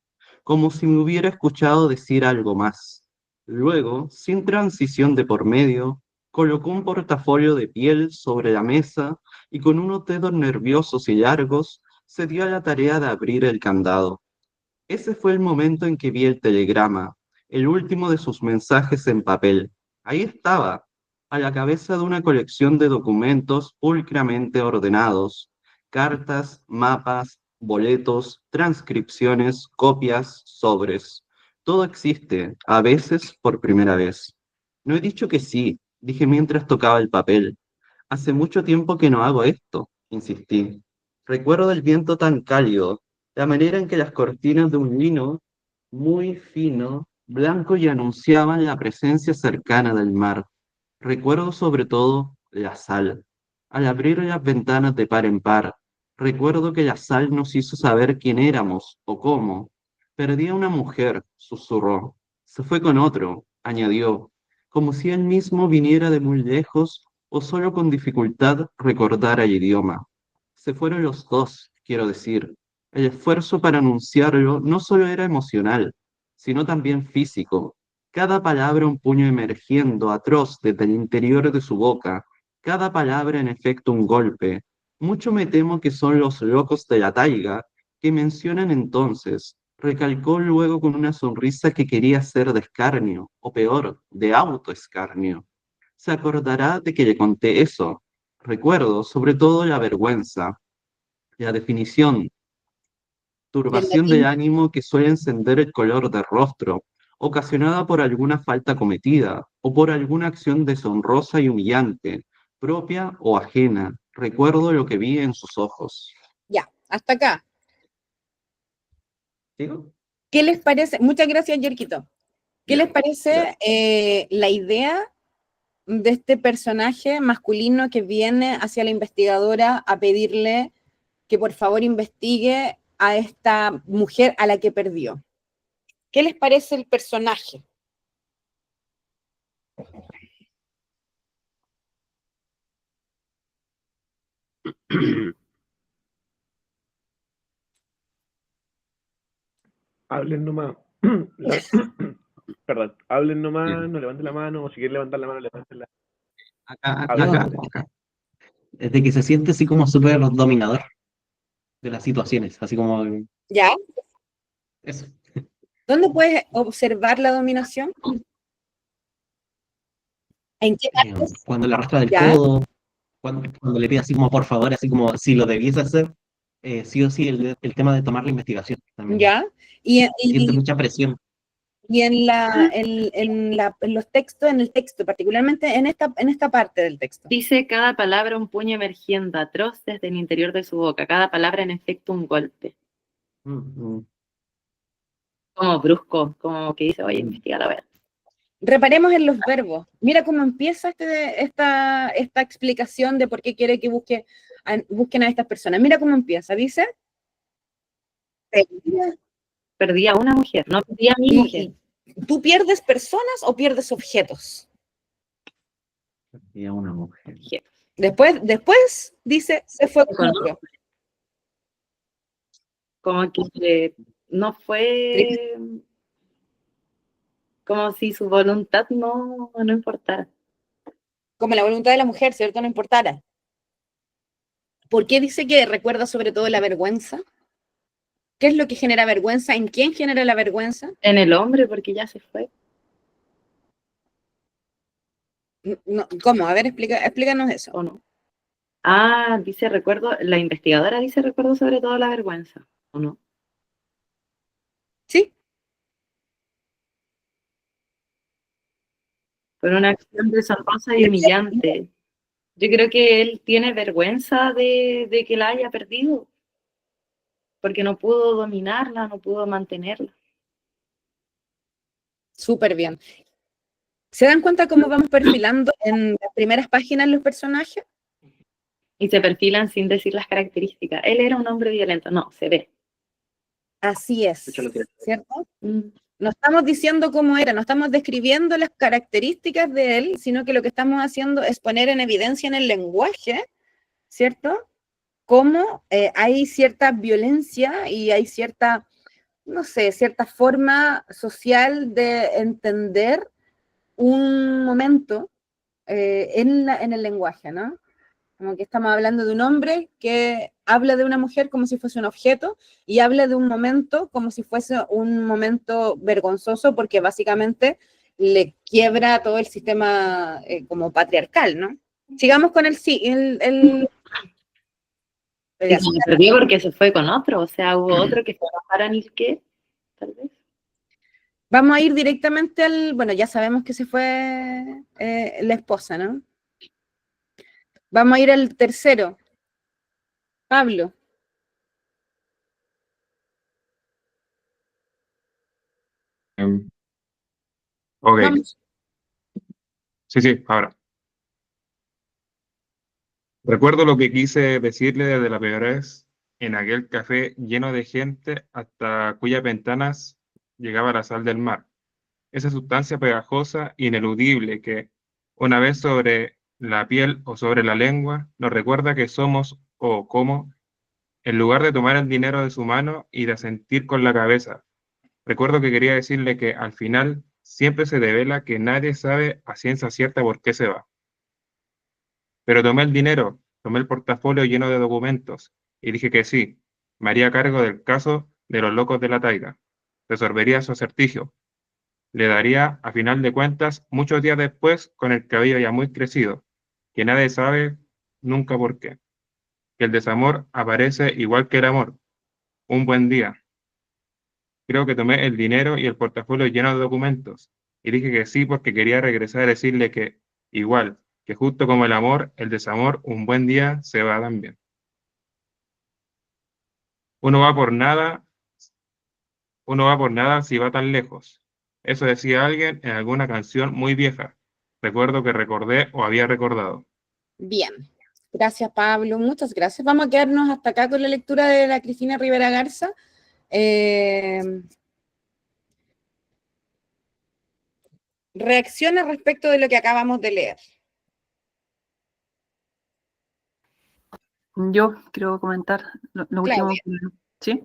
como si me hubiera escuchado decir algo más. Luego, sin transición de por medio, colocó un portafolio de piel sobre la mesa y con unos dedos nerviosos y largos se dio a la tarea de abrir el candado. Ese fue el momento en que vi el telegrama, el último de sus mensajes en papel. Ahí estaba, a la cabeza de una colección de documentos pulcramente ordenados, cartas, mapas, boletos, transcripciones, copias, sobres. Todo existe, a veces por primera vez. No he dicho que sí, dije mientras tocaba el papel. Hace mucho tiempo que no hago esto, insistí. Recuerdo el viento tan cálido, la manera en que las cortinas de un lino muy fino, blanco y anunciaban la presencia cercana del mar. Recuerdo sobre todo la sal. Al abrir las ventanas de par en par, recuerdo que la sal nos hizo saber quién éramos o cómo. Perdí a una mujer, susurró. Se fue con otro, añadió, como si él mismo viniera de muy lejos o solo con dificultad recordara el idioma. Se fueron los dos, quiero decir. El esfuerzo para anunciarlo no solo era emocional, sino también físico. Cada palabra un puño emergiendo atroz desde el interior de su boca, cada palabra en efecto un golpe. Mucho me temo que son los locos de la taiga que mencionan entonces, recalcó luego con una sonrisa que quería ser de escarnio, o peor, de autoescarnio. Se acordará de que le conté eso. Recuerdo, sobre todo, la vergüenza, la definición, Del turbación de latín. ánimo que suele encender el color del rostro, ocasionada por alguna falta cometida o por alguna acción deshonrosa y humillante, propia o ajena. Recuerdo lo que vi en sus ojos. Ya, hasta acá. ¿Sigo? ¿Qué les parece? Muchas gracias, Yerquito. ¿Qué Ya, les parece la idea de este personaje masculino que viene hacia la investigadora a pedirle que por favor investigue a esta mujer a la que perdió? ¿Qué les parece el personaje? Hablen nomás. Perdón, hablen nomás, Bien. no levanten la mano, o si quieren levantar la mano, levantenla. Acá, Hablen, acá, hablen. acá. Es de que se siente así como súper dominador de las situaciones, así como ¿Ya? eso. ¿Dónde puedes observar la dominación? ¿En qué partes? Cuando le arrastra del ¿Ya? codo, cuando le pide así como por favor, así como si lo debiese hacer, sí o sí el tema de tomar la investigación también. ¿Ya? Y, Siente y- mucha presión. y en los textos, en el texto, particularmente en esta parte del texto. Dice cada palabra un puño emergiendo atroz desde el interior de su boca, cada palabra en efecto un golpe. Como brusco, como que dice, oye, investiga la verdad. Reparemos en los verbos. Mira cómo empieza esta explicación de por qué quiere que busquen a estas personas. Mira cómo empieza. Dice, Perdí a una mujer, no perdí a mi mujer. ¿tú pierdes personas o pierdes objetos? Y a una mujer. Después dice, se fue con otro. Como que no fue como si su voluntad no importara. Como la voluntad de la mujer, ¿cierto? No importara. ¿Por qué dice que recuerda sobre todo la vergüenza? ¿Qué es lo que genera vergüenza? ¿En quién genera la vergüenza? En el hombre, porque ya se fue. No, ¿cómo? A ver, explícanos eso. ¿O no? Ah, dice recuerdo, la investigadora dice recuerdo sobre todo la vergüenza, ¿o no? ¿Sí? por una acción deshonrosa y humillante. Yo creo que él tiene vergüenza de que la haya perdido, porque no pudo dominarla, no pudo mantenerla. Súper bien. ¿Se dan cuenta cómo vamos perfilando en las primeras páginas los personajes? Y se perfilan sin decir las características. Él era un hombre violento, no, se ve. Así es, De hecho, lo tiene. ¿cierto? No estamos diciendo cómo era, no estamos describiendo las características de él, sino que lo que estamos haciendo es poner en evidencia en el lenguaje, ¿cierto? Cómo hay cierta violencia y hay cierta, no sé, cierta forma social de entender un momento en el lenguaje, ¿no? Como que estamos hablando de un hombre que habla de una mujer como si fuese un objeto y habla de un momento como si fuese un momento vergonzoso porque básicamente le quiebra todo el sistema como patriarcal, ¿no? Sigamos con el sí, Y se perdió porque se fue con otro, o sea, hubo otro que fue a bajar a Nilke, tal vez. Vamos a ir directamente al, bueno, ya sabemos que se fue la esposa, ¿no? Vamos a ir al tercero. Pablo. Ok, Vamos. sí, ahora. Recuerdo lo que quise decirle desde la primera vez en aquel café lleno de gente hasta cuyas ventanas llegaba la sal del mar. Esa sustancia pegajosa, ineludible que, una vez sobre la piel o sobre la lengua, nos recuerda que somos o como, en lugar de tomar el dinero de su mano y de asentir con la cabeza. Recuerdo que quería decirle que al final siempre se devela que nadie sabe a ciencia cierta por qué se va. Pero tomé el dinero, tomé el portafolio lleno de documentos y dije que sí, me haría cargo del caso de los locos de la taiga, resolvería su acertijo, le daría, a final de cuentas, muchos días después, con el cabello ya muy crecido, que nadie sabe nunca por qué, que el desamor aparece igual que el amor, un buen día. Creo que tomé el dinero y el portafolio lleno de documentos y dije que sí porque quería regresar a decirle que, igual, que justo como el amor, el desamor, un buen día se va también. Uno va por nada, uno va por nada si va tan lejos. Eso decía alguien en alguna canción muy vieja. Recuerdo que recordé o había recordado. Bien. Gracias, Pablo. Muchas gracias. Vamos a quedarnos hasta acá con la lectura de la Cristina Rivera Garza. Reacciona respecto de lo que acabamos de leer. Yo quiero comentar lo último. Claudia. ¿Sí?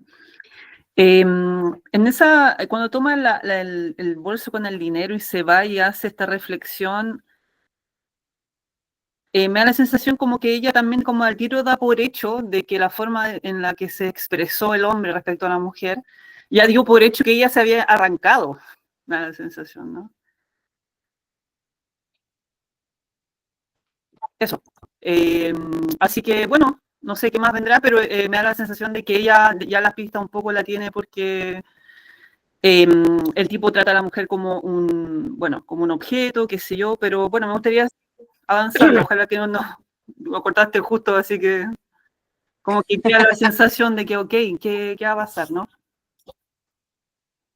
En esa, cuando toma el bolso con el dinero y se va y hace esta reflexión, me da la sensación como que ella también como al tiro da por hecho de que la forma en la que se expresó el hombre respecto a la mujer, ya dio por hecho que ella se había arrancado, me da la sensación, ¿no? Eso. Así que, bueno, no sé qué más vendrá, pero me da la sensación de que ella ya la pista un poco la tiene porque el tipo trata a la mujer como como un objeto, qué sé yo, pero bueno, me gustaría avanzar, ojalá que no lo cortaste justo, así que como que queda la sensación de que, ok, ¿qué va a pasar, no?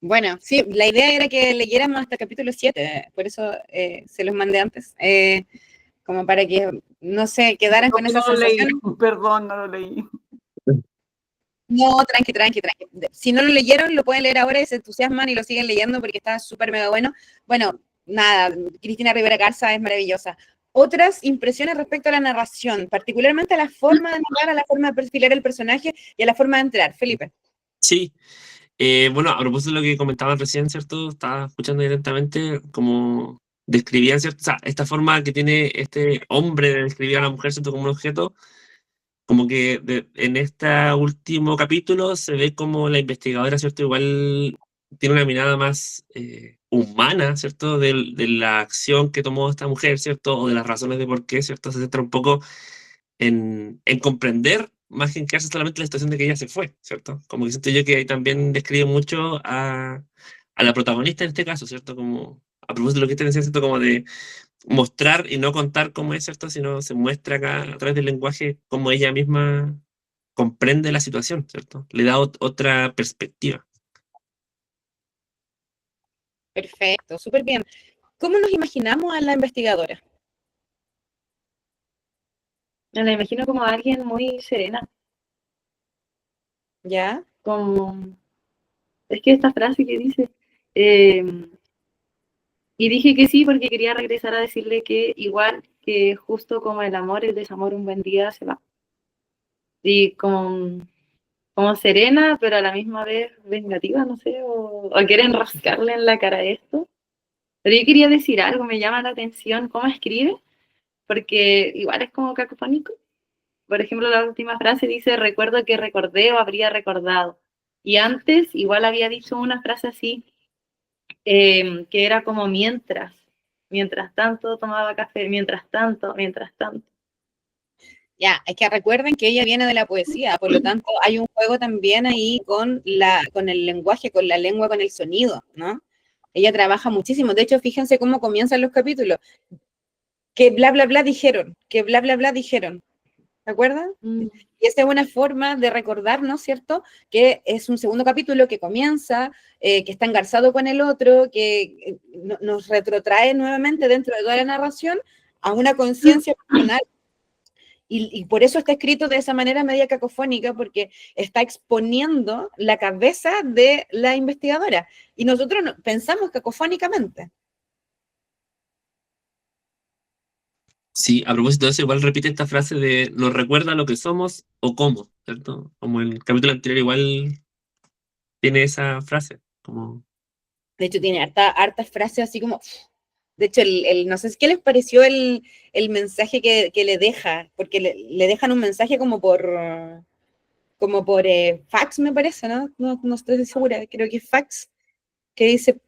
Bueno, sí, la idea era que leyéramos hasta el capítulo 7, por eso se los mandé antes, como para que no se quedaran con esa sensación. Perdón, no lo leí. No, tranqui. Si no lo leyeron, lo pueden leer ahora y se entusiasman y lo siguen leyendo porque está súper mega bueno. Bueno, nada, Cristina Rivera Garza es maravillosa. Otras impresiones respecto a la narración, particularmente a la forma de narrar, a la forma de perfilar el personaje y a la forma de entrar. Felipe. Sí. Bueno, a propósito de lo que comentaban recién, ¿cierto? Estaba escuchando directamente como describían, ¿cierto? O sea, esta forma que tiene este hombre de describir a la mujer, ¿cierto? Como un objeto, como que en este último capítulo se ve como la investigadora, ¿cierto? Igual tiene una mirada más humana, ¿cierto? De la acción que tomó esta mujer, ¿cierto? O de las razones de por qué, ¿cierto? Se centra un poco en comprender más que en quedarse solamente en la situación de que ella se fue, ¿cierto? Como que siento yo que ahí también describe mucho a la protagonista en este caso, ¿cierto? Como a propósito de lo que te decía, ¿cierto? Como de mostrar y no contar cómo es, ¿cierto? Sino se muestra acá a través del lenguaje cómo ella misma comprende la situación, ¿cierto? Le da otra perspectiva. Perfecto, súper bien. ¿Cómo nos imaginamos a la investigadora? Me la imagino como alguien muy serena, ¿Ya? como, es que esta frase que dice, eh, y dije que sí porque quería regresar a decirle que igual que justo como el amor, el desamor un buen día se va. Y como serena, pero a la misma vez vengativa, no sé, o quieren rascarle en la cara esto. Pero yo quería decir algo, me llama la atención cómo escribe, porque igual es como cacofónico. Por ejemplo, la última frase dice, recuerdo que recordé o habría recordado. Y antes igual había dicho una frase así, que era como mientras tanto tomaba café, mientras tanto, mientras tanto. Ya, es que recuerden que ella viene de la poesía, por lo tanto hay un juego también ahí con el lenguaje, con la lengua, con el sonido, ¿no? Ella trabaja muchísimo. De hecho, fíjense cómo comienzan los capítulos. Que bla, bla, bla dijeron, que bla, bla, bla dijeron. ¿Se acuerdan? Y esa es una forma de recordarnos, ¿cierto? Que es un segundo capítulo que comienza, que está engarzado con el otro, que nos retrotrae nuevamente dentro de toda la narración a una conciencia personal. Y por eso está escrito de esa manera media cacofónica, porque está exponiendo la cabeza de la investigadora. Y nosotros pensamos cacofónicamente. Sí, a propósito de eso, igual repite esta frase de nos recuerda lo que somos o cómo, ¿cierto? Como el capítulo anterior igual tiene esa frase, como... De hecho, tiene hartas frases así como... De hecho, no sé qué les pareció el mensaje que le deja, porque le dejan un mensaje como por fax, me parece, ¿no? No estoy segura, creo que es fax, que dice...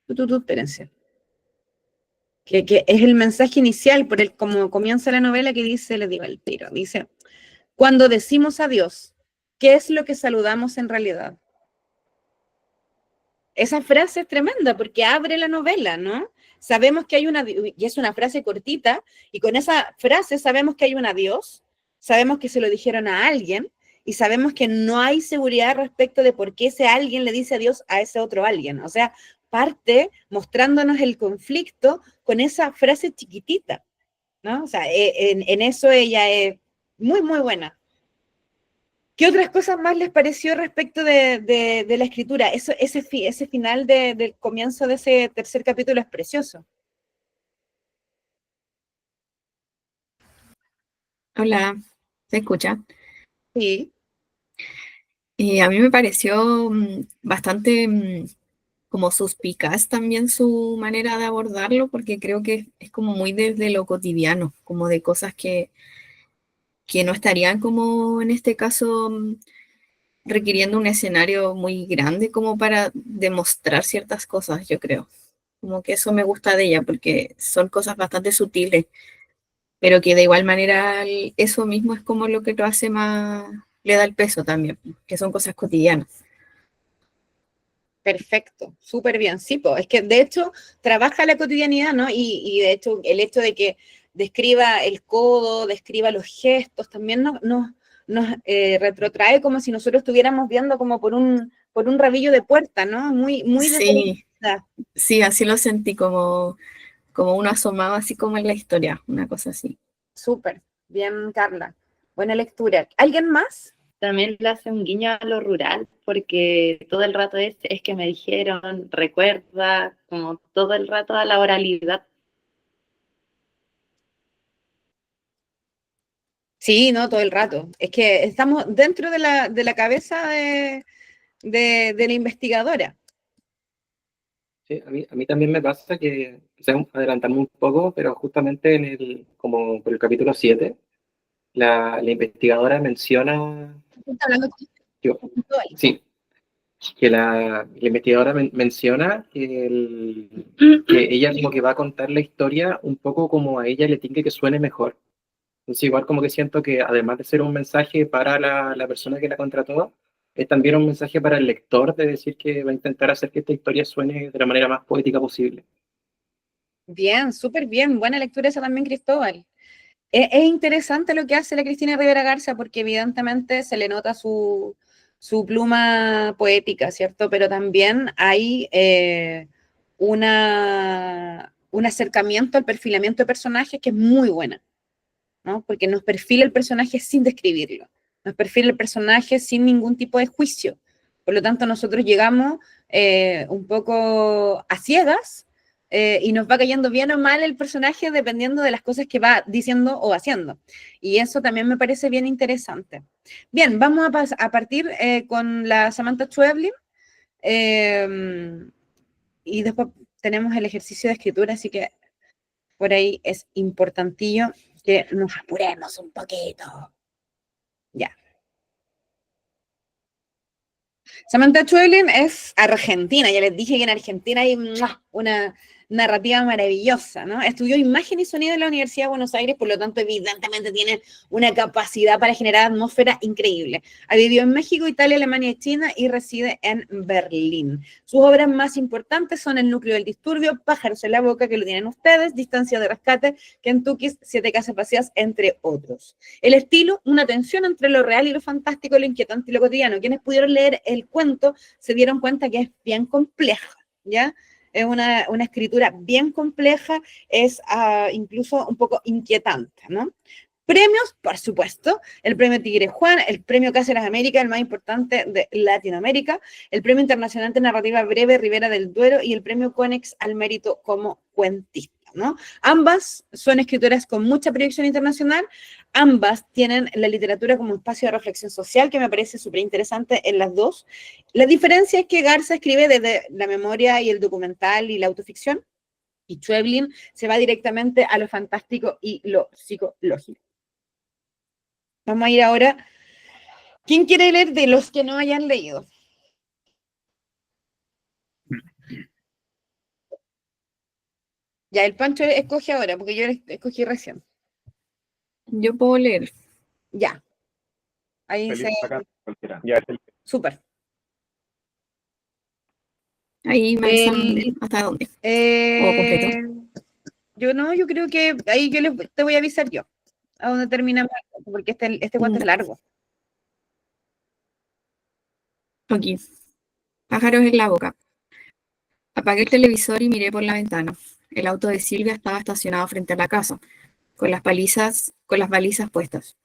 espérense. Que es el mensaje inicial, por el como comienza la novela, que dice, les digo el tiro, dice, cuando decimos adiós, ¿qué es lo que saludamos en realidad? Esa frase es tremenda porque abre la novela, ¿no? Sabemos que hay y es una frase cortita, y con esa frase sabemos que hay un adiós, sabemos que se lo dijeron a alguien, y sabemos que no hay seguridad respecto de por qué ese alguien le dice adiós a ese otro alguien. O sea, parte mostrándonos el conflicto con esa frase chiquitita, ¿no? O sea, en eso ella es muy, muy buena. ¿Qué otras cosas más les pareció respecto de la escritura? Ese final del comienzo de ese tercer capítulo es precioso. Hola, ¿se escucha? Sí, A mí me pareció bastante como suspicaz también su manera de abordarlo, porque creo que es como muy desde lo cotidiano, como de cosas que no estarían como en este caso requiriendo un escenario muy grande como para demostrar ciertas cosas, yo creo. Como que eso me gusta de ella, porque son cosas bastante sutiles, pero que de igual manera eso mismo es como lo que lo hace más, le da el peso también, que son cosas cotidianas. perfecto, súper bien. Sí, pues, es que de hecho trabaja la cotidianidad, ¿no? Y de hecho el hecho de que describa el codo, describa los gestos, también nos retrotrae como si nosotros estuviéramos viendo como por un rabillo de puerta, ¿no? Muy Sí, determinada. sí, así lo sentí, como uno asomado así como en la historia, una cosa así. Súper, bien, Carla. Buena lectura. ¿Alguien más? También le hace un guiño a lo rural, porque todo el rato es que me dijeron, recuerda, como todo el rato a la oralidad. Sí, no, todo el rato. Es que estamos dentro de la cabeza de la investigadora. Sí, a mí también me pasa que, quizás adelantarme un poco, pero justamente como por el capítulo 7 la investigadora menciona, Está hablando yo, conceptual. sí, que la investigadora menciona que ella como que va a contar la historia un poco como a ella le tinque que suene mejor. Entonces igual como que siento que además de ser un mensaje para la persona que la contrató, es también un mensaje para el lector de decir que va a intentar hacer que esta historia suene de la manera más poética posible. Bien, súper bien. Buena lectura esa también, Cristóbal. Es interesante lo que hace la Cristina Rivera Garza porque evidentemente se le nota su pluma poética, ¿cierto? Pero también hay un acercamiento al perfilamiento de personajes que es muy buena, ¿no? Porque nos perfila el personaje sin describirlo, nos perfila el personaje sin ningún tipo de juicio. Por lo tanto, nosotros llegamos un poco a ciegas y nos va cayendo bien o mal el personaje dependiendo de las cosas que va diciendo o haciendo. Y eso también me parece bien interesante. Bien, vamos a partir con la Samantha Schweblin y después tenemos el ejercicio de escritura, así que por ahí es importantillo que nos apuremos un poquito. Ya. Samantha Schweblin es argentina, ya les dije que en Argentina hay una narrativa maravillosa, ¿no? Estudió imagen y sonido en la Universidad de Buenos Aires, por lo tanto, evidentemente tiene una capacidad para generar atmósfera increíble. Ha vivido en México, Italia, Alemania y China y reside en Berlín. Sus obras más importantes son El núcleo del disturbio, Pájaros en la boca, que lo tienen ustedes, Distancia de rescate, Kentucky, Siete casas vacías, entre otros. El estilo, una tensión entre lo real y lo fantástico, lo inquietante y lo cotidiano. Quienes pudieron leer el cuento se dieron cuenta que es bien compleja, ¿ya? Es una escritura bien compleja, es incluso un poco inquietante, ¿no? Premios, por supuesto, el premio Tigre Juan, el premio Cáceres América, el más importante de Latinoamérica, el premio internacional de narrativa breve Ribera del Duero y el premio Conex al mérito como cuentista, ¿no? Ambas son escritoras con mucha proyección internacional, ambas tienen la literatura como espacio de reflexión social, que me parece súper interesante en las dos. La diferencia es que Garza escribe desde la memoria y el documental y la autoficción, y Schweblin se va directamente a lo fantástico y lo psicológico. Vamos a ir ahora. ¿Quién quiere leer de los que no hayan leído? Ya, el Pancho escoge ahora, porque yo escogí recién. Yo puedo leer. Ya. Ahí Feliz se... acá, cualquiera. Ya es el Súper. Ahí me avisan hasta dónde. ¿O completo? Yo creo que ahí te voy a avisar yo. A dónde termina, porque este cuento es largo. Aquí. Pájaros en la boca. Apagué el televisor y miré por la ventana. El auto de Silvia estaba estacionado frente a la casa, con las balizas puestas.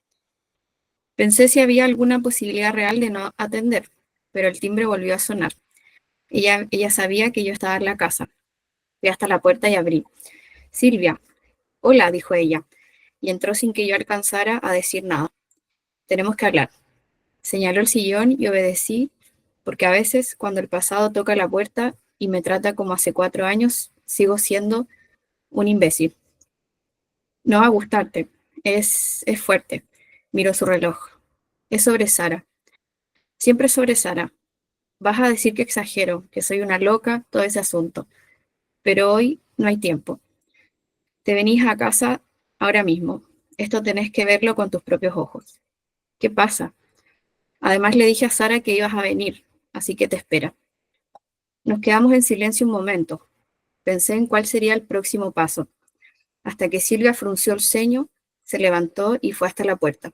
Pensé si había alguna posibilidad real de no atender, pero el timbre volvió a sonar. Ella sabía que yo estaba en la casa. Fui hasta la puerta y abrí. Silvia. Hola, dijo ella, y entró sin que yo alcanzara a decir nada. Tenemos que hablar. Señaló el sillón y obedecí, porque a veces, cuando el pasado toca la puerta y me trata como hace 4 años, sigo siendo un imbécil. No va a gustarte. Es fuerte. Miró su reloj. Es sobre Sara. Siempre sobre Sara. Vas a decir que exagero, que soy una loca, todo ese asunto. Pero hoy no hay tiempo. Te venís a casa ahora mismo. Esto tenés que verlo con tus propios ojos. ¿Qué pasa? Además le dije a Sara que ibas a venir, así que te espera. Nos quedamos en silencio un momento. Pensé en cuál sería el próximo paso, hasta que Silvia frunció el ceño, se levantó y fue hasta la puerta.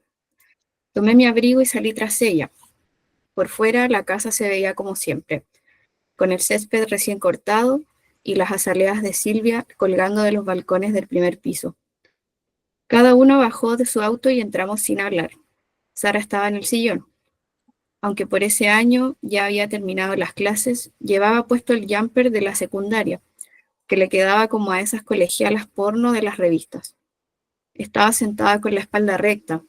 Tomé mi abrigo y salí tras ella. Por fuera la casa se veía como siempre, con el césped recién cortado y las azaleas de Silvia colgando de los balcones del primer piso. Cada uno bajó de su auto y entramos sin hablar. Sara estaba en el sillón. Aunque por ese año ya había terminado las clases, llevaba puesto el jumper de la secundaria, que le quedaba como a esas colegialas porno de las revistas. Estaba sentada con la espalda recta,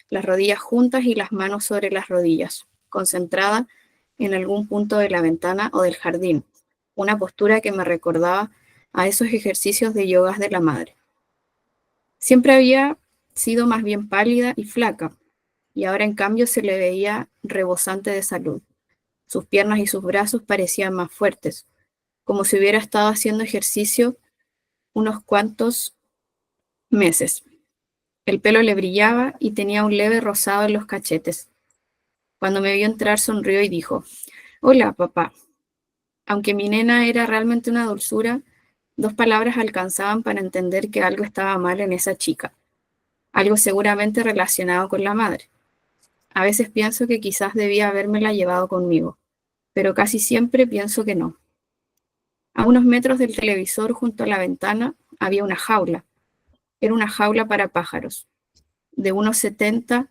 las rodillas juntas y las manos sobre las rodillas, concentrada en algún punto de la ventana o del jardín, una postura que me recordaba a esos ejercicios de yogas de la madre. Siempre había sido más bien pálida y flaca, y ahora en cambio se le veía rebosante de salud. Sus piernas y sus brazos parecían más fuertes, como si hubiera estado haciendo ejercicio unos cuantos meses. El pelo le brillaba y tenía un leve rosado en los cachetes. Cuando me vio entrar sonrió y dijo, «Hola, papá». Aunque mi nena era realmente una dulzura, 2 palabras alcanzaban para entender que algo estaba mal en esa chica, algo seguramente relacionado con la madre. A veces pienso que quizás debía habérmela llevado conmigo, pero casi siempre pienso que no. A unos metros del televisor junto a la ventana había una jaula. Era una jaula para pájaros, de unos 70,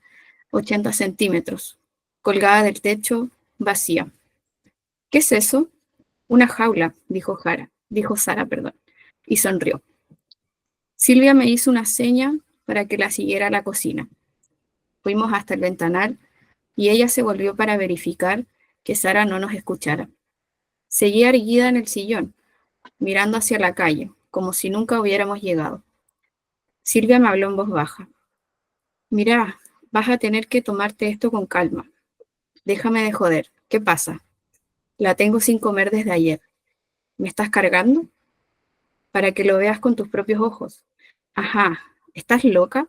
80 centímetros, colgada del techo, vacía. ¿Qué es eso? Una jaula, dijo Sara, y sonrió. Silvia me hizo una seña para que la siguiera a la cocina. Fuimos hasta el ventanal y ella se volvió para verificar que Sara no nos escuchara. Seguía erguida en el sillón, mirando hacia la calle, como si nunca hubiéramos llegado. Silvia me habló en voz baja. «Mirá, vas a tener que tomarte esto con calma. Déjame de joder. ¿Qué pasa? La tengo sin comer desde ayer. ¿Me estás cargando? Para que lo veas con tus propios ojos. Ajá, ¿estás loca?»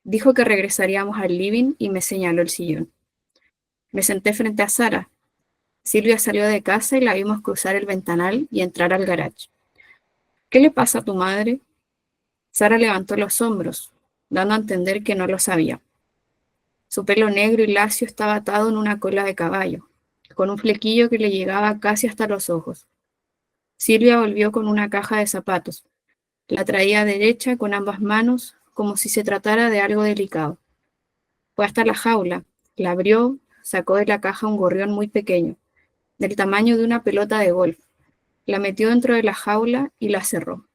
Dijo que regresaríamos al living y me señaló el sillón. Me senté frente a Sara. Silvia salió de casa y la vimos cruzar el ventanal y entrar al garage. «¿Qué le pasa a tu madre?» Sara levantó los hombros, dando a entender que no lo sabía. Su pelo negro y lacio estaba atado en una cola de caballo, con un flequillo que le llegaba casi hasta los ojos. Silvia volvió con una caja de zapatos. La traía derecha con ambas manos, como si se tratara de algo delicado. Fue hasta la jaula, la abrió, sacó de la caja un gorrión muy pequeño, del tamaño de una pelota de golf. La metió dentro de la jaula y la cerró.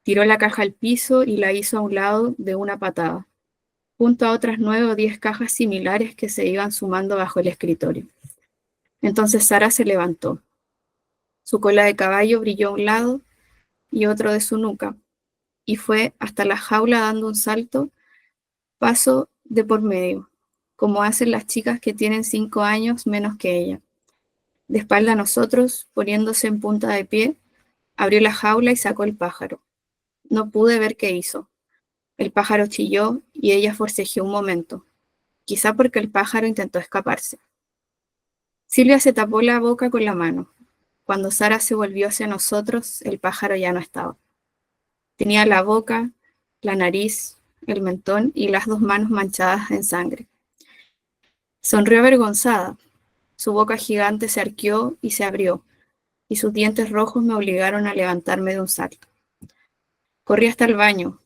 Tiró la caja al piso y la hizo a un lado de una patada, junto a otras 9 o 10 cajas similares que se iban sumando bajo el escritorio. Entonces Sara se levantó. Su cola de caballo brilló a un lado y otro de su nuca, y fue hasta la jaula dando un salto, paso de por medio, como hacen las chicas que tienen 5 años menos que ella. De espalda a nosotros, poniéndose en punta de pie, abrió la jaula y sacó el pájaro. No pude ver qué hizo. El pájaro chilló y ella forcejeó un momento, quizá porque el pájaro intentó escaparse. Silvia se tapó la boca con la mano. Cuando Sara se volvió hacia nosotros, el pájaro ya no estaba. Tenía la boca, la nariz, el mentón y las 2 manos manchadas en sangre. Sonrió avergonzada. Su boca gigante se arqueó y se abrió, y sus dientes rojos me obligaron a levantarme de un salto. Corrí hasta el baño,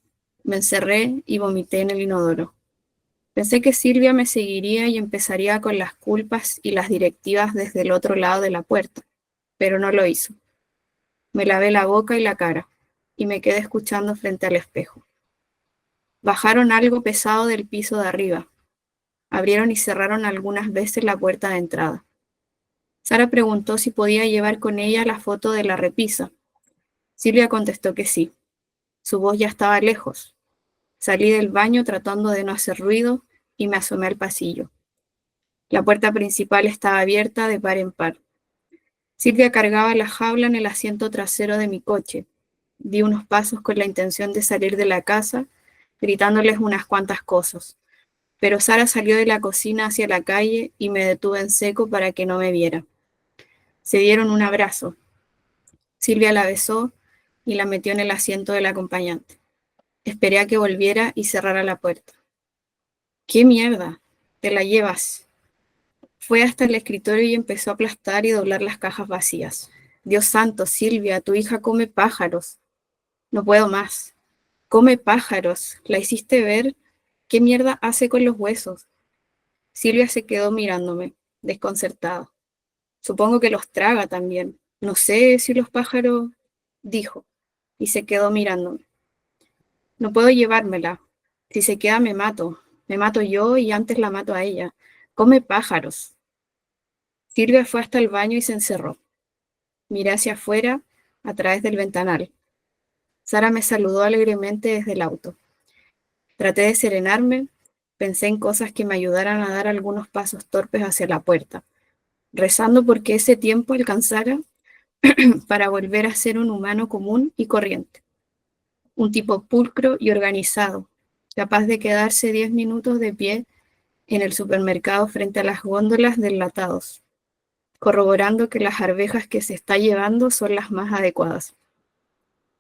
me encerré y vomité en el inodoro. Pensé que Silvia me seguiría y empezaría con las culpas y las directivas desde el otro lado de la puerta, pero no lo hizo. Me lavé la boca y la cara, y me quedé escuchando frente al espejo. Bajaron algo pesado del piso de arriba. Abrieron y cerraron algunas veces la puerta de entrada. Sara preguntó si podía llevar con ella la foto de la repisa. Silvia contestó que sí. Su voz ya estaba lejos. Salí del baño tratando de no hacer ruido y me asomé al pasillo. La puerta principal estaba abierta de par en par. Silvia cargaba la jaula en el asiento trasero de mi coche. Di unos pasos con la intención de salir de la casa, gritándoles unas cuantas cosas. Pero Sara salió de la cocina hacia la calle y me detuve en seco para que no me viera. Se dieron un abrazo. Silvia la besó y la metió en el asiento del acompañante. Esperé a que volviera y cerrara la puerta. «¿Qué mierda? Te la llevas». Fue hasta el escritorio y empezó a aplastar y doblar las cajas vacías. «Dios santo, Silvia, tu hija come pájaros». «No puedo más». «Come pájaros. ¿La hiciste ver? ¿Qué mierda hace con los huesos?» Silvia se quedó mirándome, desconcertada. «Supongo que los traga también. No sé si los pájaros...» dijo, y se quedó mirándome. «No puedo llevármela. Si se queda me mato. Me mato yo y antes la mato a ella. Come pájaros». Silvia fue hasta el baño y se encerró. Miré hacia afuera, a través del ventanal. Sara me saludó alegremente desde el auto. Traté de serenarme, pensé en cosas que me ayudaran a dar algunos pasos torpes hacia la puerta, rezando porque ese tiempo alcanzara para volver a ser un humano común y corriente. Un tipo pulcro y organizado, capaz de quedarse 10 minutos de pie en el supermercado frente a las góndolas de enlatados, corroborando que las arvejas que se está llevando son las más adecuadas.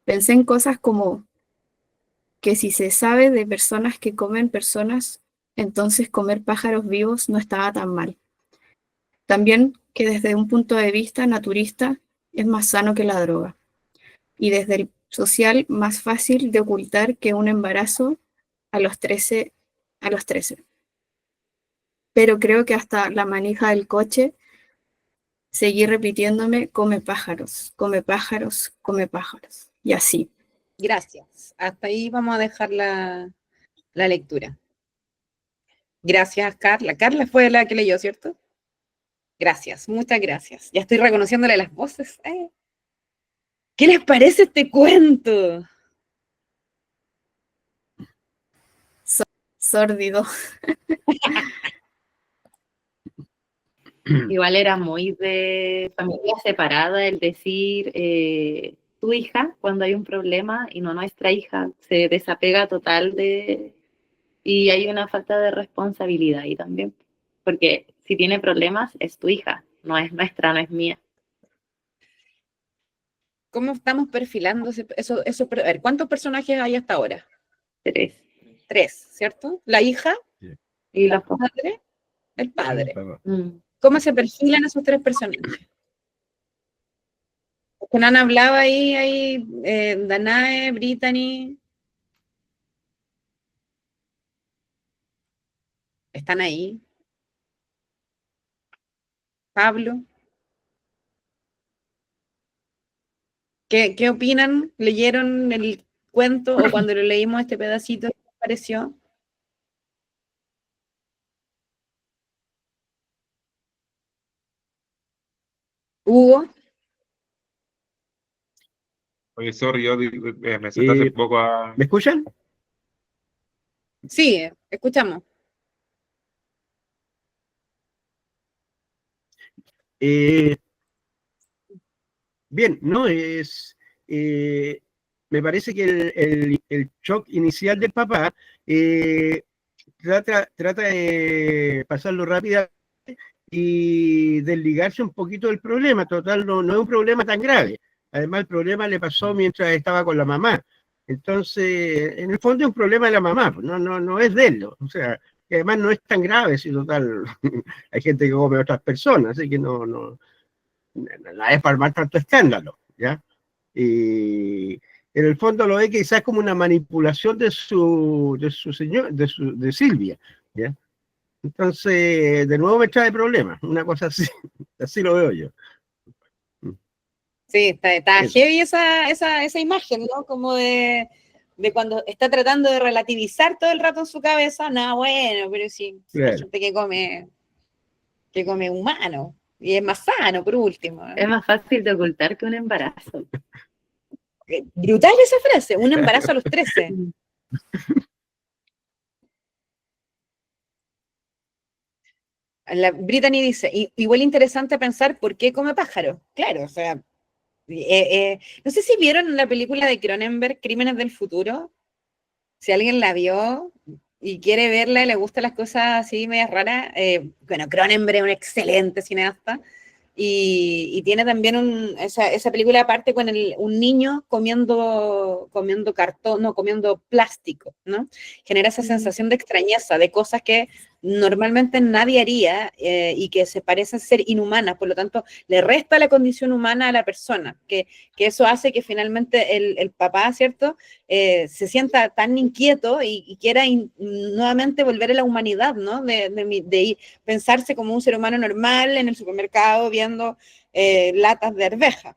Pensé en cosas como que si se sabe de personas que comen personas, entonces comer pájaros vivos no estaba tan mal. También que desde un punto de vista naturista es más sano que la droga. Y desde el social más fácil de ocultar que un embarazo a los 13. Pero creo que hasta la manija del coche seguí repitiéndome, come pájaros, come pájaros, come pájaros. Y así. Gracias. Hasta ahí vamos a dejar la lectura. Gracias, Carla. Carla fue la que leyó, ¿cierto? Gracias, muchas gracias. Ya estoy reconociéndole las voces. ¿Qué les parece este cuento? Sórdido. Igual era muy de familia separada el decir tu hija cuando hay un problema y no nuestra hija, se desapega total de... Y hay una falta de responsabilidad ahí también, porque si tiene problemas es tu hija, no es nuestra, no es mía. ¿Cómo estamos perfilando eso? A ver, ¿cuántos personajes hay hasta ahora? 3. 3, ¿cierto? La hija Y los padre, el padre. Mm. ¿Cómo se perfilan esos 3 personajes? Conan hablaba ahí Danae, Brittany. ¿Están ahí? Pablo. ¿Qué opinan? ¿Leyeron el cuento o cuando lo leímos este pedacito, qué les pareció? Hugo. Oye, sorry, yo me senté hace poco a... ¿Me escuchan? Sí, escuchamos. Bien, no es... me parece que el shock inicial del papá trata de pasarlo rápido y desligarse un poquito del problema. Total, no es un problema tan grave. Además, el problema le pasó mientras estaba con la mamá. Entonces, en el fondo es un problema de la mamá, pues, no es de él. O sea, que además no es tan grave, si total hay gente que come a otras personas, así que no es para armar tanto escándalo, ¿ya? Y en el fondo lo ve quizás como una manipulación de Silvia, ¿ya? Entonces, de nuevo me trae problemas, una cosa así, así lo veo yo. Sí, está heavy esa imagen, ¿no? Como de cuando está tratando de relativizar todo el rato en su cabeza, no, bueno, pero sí, hay gente que come humano, y es más sano, por último, ¿no? Es más fácil de ocultar que un embarazo. Brutal esa frase, un embarazo a los 13. La Brittany dice, igual interesante pensar por qué come pájaro. Claro, o sea, no sé si vieron la película de Cronenberg, Crímenes del Futuro. Si alguien la vio y quiere verla y le gustan las cosas así medias raras, bueno, Cronenberg es un excelente cineasta y tiene también esa película aparte con un niño comiendo cartón, no, comiendo plástico, ¿no? Genera esa sensación de extrañeza, de cosas que normalmente nadie haría y que se parecen ser inhumanas, por lo tanto, le resta la condición humana a la persona, que eso hace que finalmente el papá, ¿cierto?, se sienta tan inquieto y quiera nuevamente volver a la humanidad, ¿no? De pensarse como un ser humano normal en el supermercado viendo latas de arveja.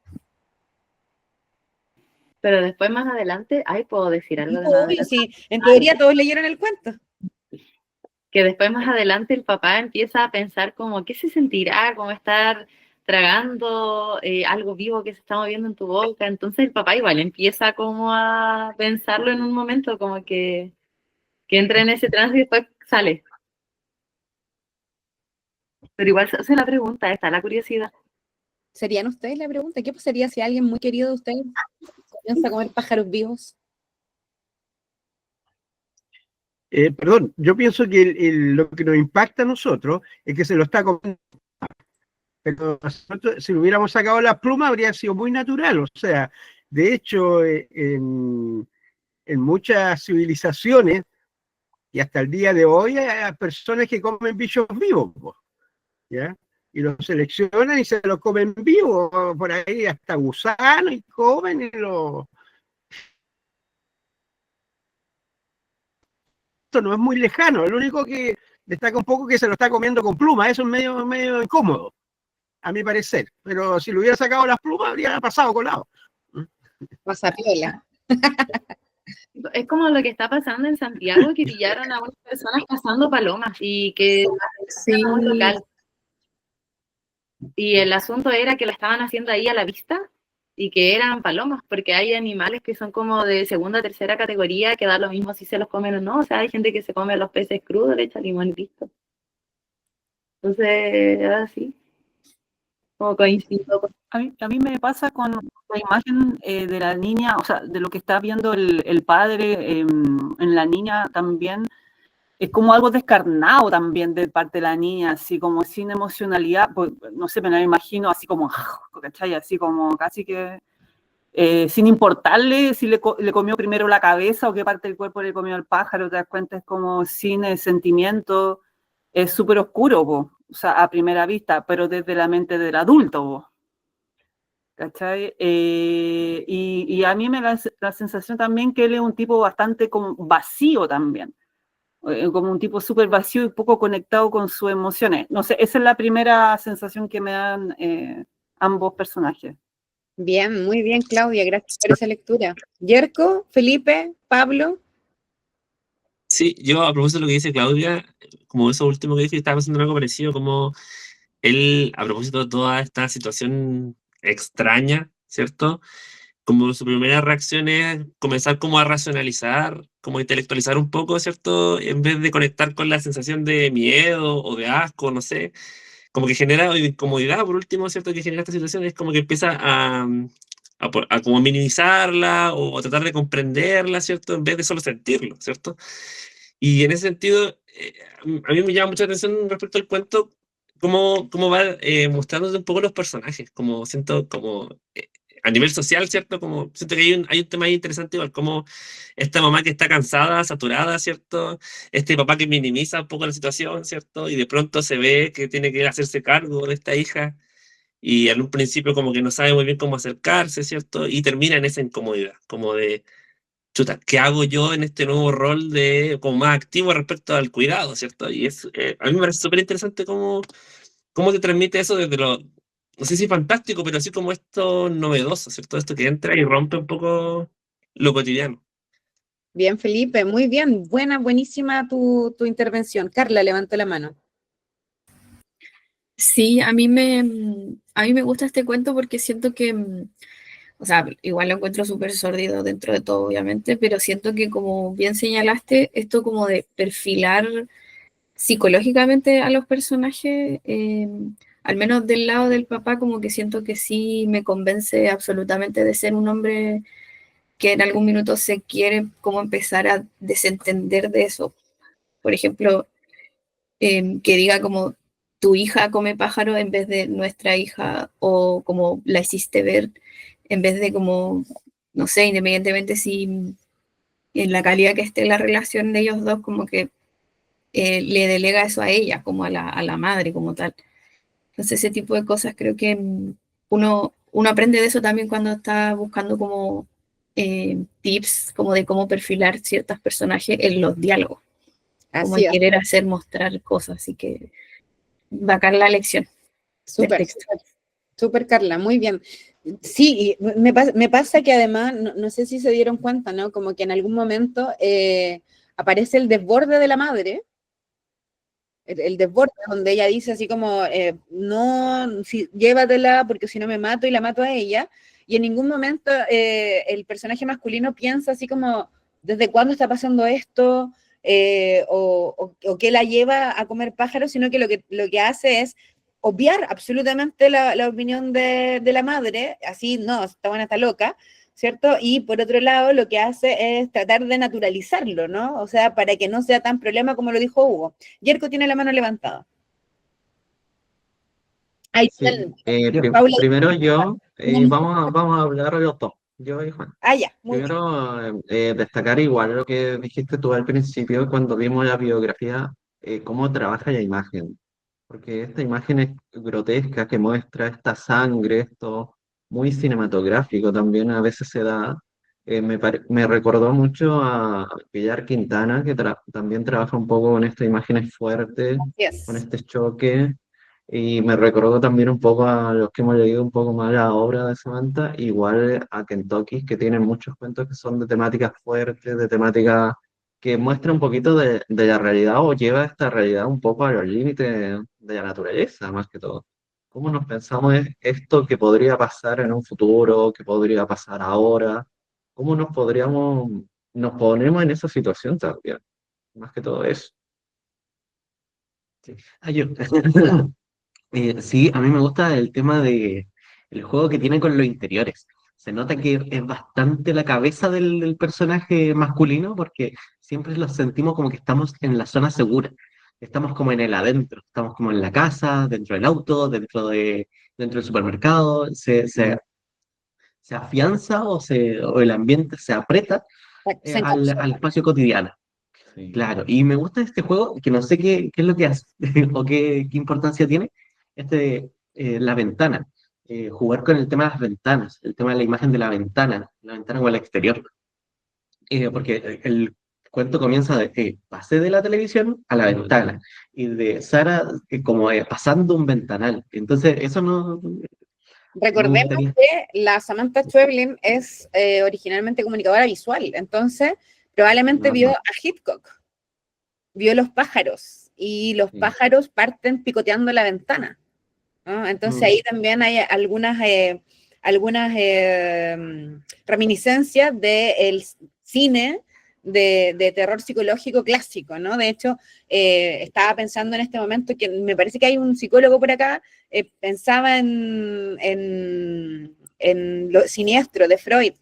Pero después más adelante, ahí puedo decir algo de más Obvio, adelante. sí, en teoría todos leyeron el cuento. Que después más adelante el papá empieza a pensar como, ¿qué se sentirá? Como estar tragando algo vivo que se está moviendo en tu boca. Entonces el papá igual empieza como a pensarlo en un momento, como que entra en ese trance y después sale. Pero igual se hace la pregunta, está la curiosidad. ¿Serían ustedes la pregunta? ¿Qué pasaría si alguien muy querido de ustedes comienza a comer pájaros vivos? Perdón, yo pienso que lo que nos impacta a nosotros es que se lo está comiendo. Pero si lo hubiéramos sacado las plumas habría sido muy natural. O sea, de hecho, en muchas civilizaciones, y hasta el día de hoy, hay personas que comen bichos vivos, ¿ya? Y los seleccionan y se los comen vivos, por ahí hasta gusanos, y comen y los... Esto no es muy lejano, lo único que destaca un poco que se lo está comiendo con plumas, eso es medio incómodo, a mi parecer, pero si lo hubiera sacado las plumas habría pasado colado. Pasapiola. Es como lo que está pasando en Santiago, que pillaron a unas personas cazando palomas y que Sí, era muy local. Y el asunto era que lo estaban haciendo ahí a la vista y que eran palomas, porque hay animales que son como de segunda o tercera categoría, que da lo mismo si se los comen o no. O sea, hay gente que se come los peces crudos, le echa limón y listo. Entonces, así, como coincido con... A mí me pasa con la imagen de la niña, o sea, de lo que está viendo el padre en la niña también. Es como algo descarnado también de parte de la niña, así como sin emocionalidad, pues, no sé, me lo imagino así como, ¿cachai? Así como casi que sin importarle si le comió primero la cabeza o qué parte del cuerpo le comió el pájaro, te das cuenta, es como sin sentimiento, es súper oscuro, po, o sea, a primera vista, pero desde la mente del adulto, po, ¿cachai? Y a mí me da la sensación también que él es un tipo bastante como vacío también, como un tipo súper vacío y poco conectado con sus emociones. No sé, esa es la primera sensación que me dan ambos personajes. Bien, muy bien, Claudia, gracias por esa lectura. Yerko, Felipe, Pablo. Sí, yo a propósito de lo que dice Claudia, como eso último que dije, estaba pensando en algo parecido, como él, a propósito de toda esta situación extraña, ¿cierto? Como su primera reacción es comenzar como a racionalizar, como a intelectualizar un poco, ¿cierto? En vez de conectar con la sensación de miedo o de asco, no sé, como que genera incomodidad, por último, ¿cierto? Que genera esta situación, es como que empieza a como minimizarla o a tratar de comprenderla, ¿cierto? En vez de solo sentirlo, ¿cierto? Y en ese sentido, a mí me llama mucha atención respecto al cuento, cómo va mostrándote un poco los personajes, como siento, como a nivel social, ¿cierto? Como siento que hay un tema ahí interesante, igual, como esta mamá que está cansada, saturada, ¿cierto? Este papá que minimiza un poco la situación, ¿cierto? Y de pronto se ve que tiene que hacerse cargo de esta hija, y en un principio como que no sabe muy bien cómo acercarse, ¿cierto? Y termina en esa incomodidad, como de chuta, ¿qué hago yo en este nuevo rol de como más activo respecto al cuidado, ¿cierto? Y es, a mí me parece súper interesante cómo te transmite eso desde lo, no sé si fantástico, pero así como esto novedoso, ¿cierto? Esto que entra y rompe un poco lo cotidiano. Bien, Felipe, muy bien. Buenísima tu intervención. Carla, levanta la mano. sí, a mí me gusta este cuento porque siento que, o sea, igual lo encuentro súper sórdido dentro de todo, obviamente, pero siento que como bien señalaste, esto como de perfilar psicológicamente a los personajes, al menos del lado del papá, como que siento que sí me convence absolutamente de ser un hombre que en algún minuto se quiere como empezar a desentender de eso. Por ejemplo, que diga como tu hija come pájaro en vez de nuestra hija, o como la hiciste ver, en vez de como, no sé, independientemente si en la calidad que esté la relación de ellos dos, como que le delega eso a ella, como a la madre, como tal. Entonces, ese tipo de cosas creo que uno aprende de eso también cuando está buscando como tips, como de cómo perfilar ciertos personajes en los diálogos, como Así el es. querer hacer mostrar cosas, así que bacán la lección del Súper, texto. súper, Carla, muy bien. Sí, y me pasa que además, no sé si se dieron cuenta, ¿no? Como que en algún momento aparece el desborde de la madre, el desborde, donde ella dice así como, no, llévatela porque si no me mato y la mato a ella, y en ningún momento el personaje masculino piensa así como, ¿desde cuándo está pasando esto? O qué la lleva a comer pájaros, sino que lo que hace es obviar absolutamente la opinión de la madre, así, no, esta buena está loca, ¿cierto? Y por otro lado, lo que hace es tratar de naturalizarlo, ¿no? O sea, para que no sea tan problema como lo dijo Hugo. Yerko tiene la mano levantada. Ahí está Sí, Paula. primero yo, vamos a hablar los dos, yo y Juan. Ah, ya, muy bien. Primero, destacar igual lo que dijiste tú al principio cuando vimos la biografía, cómo trabaja la imagen. Porque esta imagen es grotesca que muestra esta sangre, esto muy cinematográfico también a veces se da. Me recordó mucho a Pilar Quintana, que también trabaja un poco con estas imágenes fuertes, Así con es. este choque. Y me recordó también un poco a los que hemos leído un poco más la obra de Samantha, igual a Kentucky, que tiene muchos cuentos que son de temáticas fuertes, de temáticas que muestra un poquito de la realidad o lleva esta realidad un poco a los límites de la naturaleza, más que todo. ¿Cómo nos pensamos esto que podría pasar en un futuro, que podría pasar ahora? ¿Cómo nos ponemos en esa situación también? Más que todo eso. Sí. Ah, yo. Sí, a mí me gusta el tema de el juego que tiene con los interiores. Se nota que es bastante la cabeza del personaje masculino porque siempre lo sentimos como que estamos en la zona segura. Estamos como en el adentro, estamos como en la casa, dentro del auto, dentro del supermercado. Se afianza o el ambiente se aprieta Se al encapsula. espacio cotidiano. Sí. Claro, y me gusta este juego, que no sé qué es lo que hace o qué importancia tiene, la ventana. Jugar con el tema de las ventanas, el tema de la imagen de la ventana o el exterior. Porque el cuento comienza de pasé de la televisión a la ventana, y de Sara como pasando un ventanal. Entonces, eso no me Recordemos gustaría. que la Samantha Schweblin es originalmente comunicadora visual, entonces probablemente vio No, a Hitchcock, vio los pájaros, y los sí. pájaros parten picoteando la ventana, ¿no? Entonces Mm, ahí también hay algunas reminiscencias del cine de terror psicológico clásico, ¿no? De hecho, estaba pensando en este momento que me parece que hay un psicólogo por acá, pensaba en lo siniestro de Freud,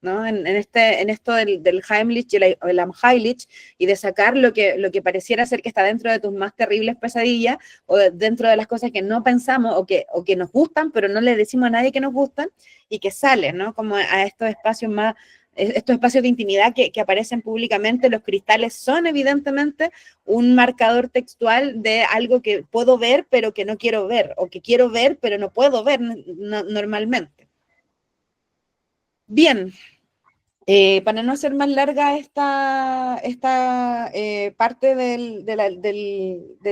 ¿no? En esto del Heimlich y el Heimlich, y de sacar lo que pareciera ser que está dentro de tus más terribles pesadillas, o dentro de las cosas que no pensamos o que nos gustan, pero no le decimos a nadie que nos gustan, y que salen, ¿no? Como a estos espacios de intimidad que aparecen públicamente. Los cristales son evidentemente un marcador textual de algo que puedo ver, pero que no quiero ver, o que quiero ver, pero no puedo ver normalmente. Bien, para no hacer más larga esta parte del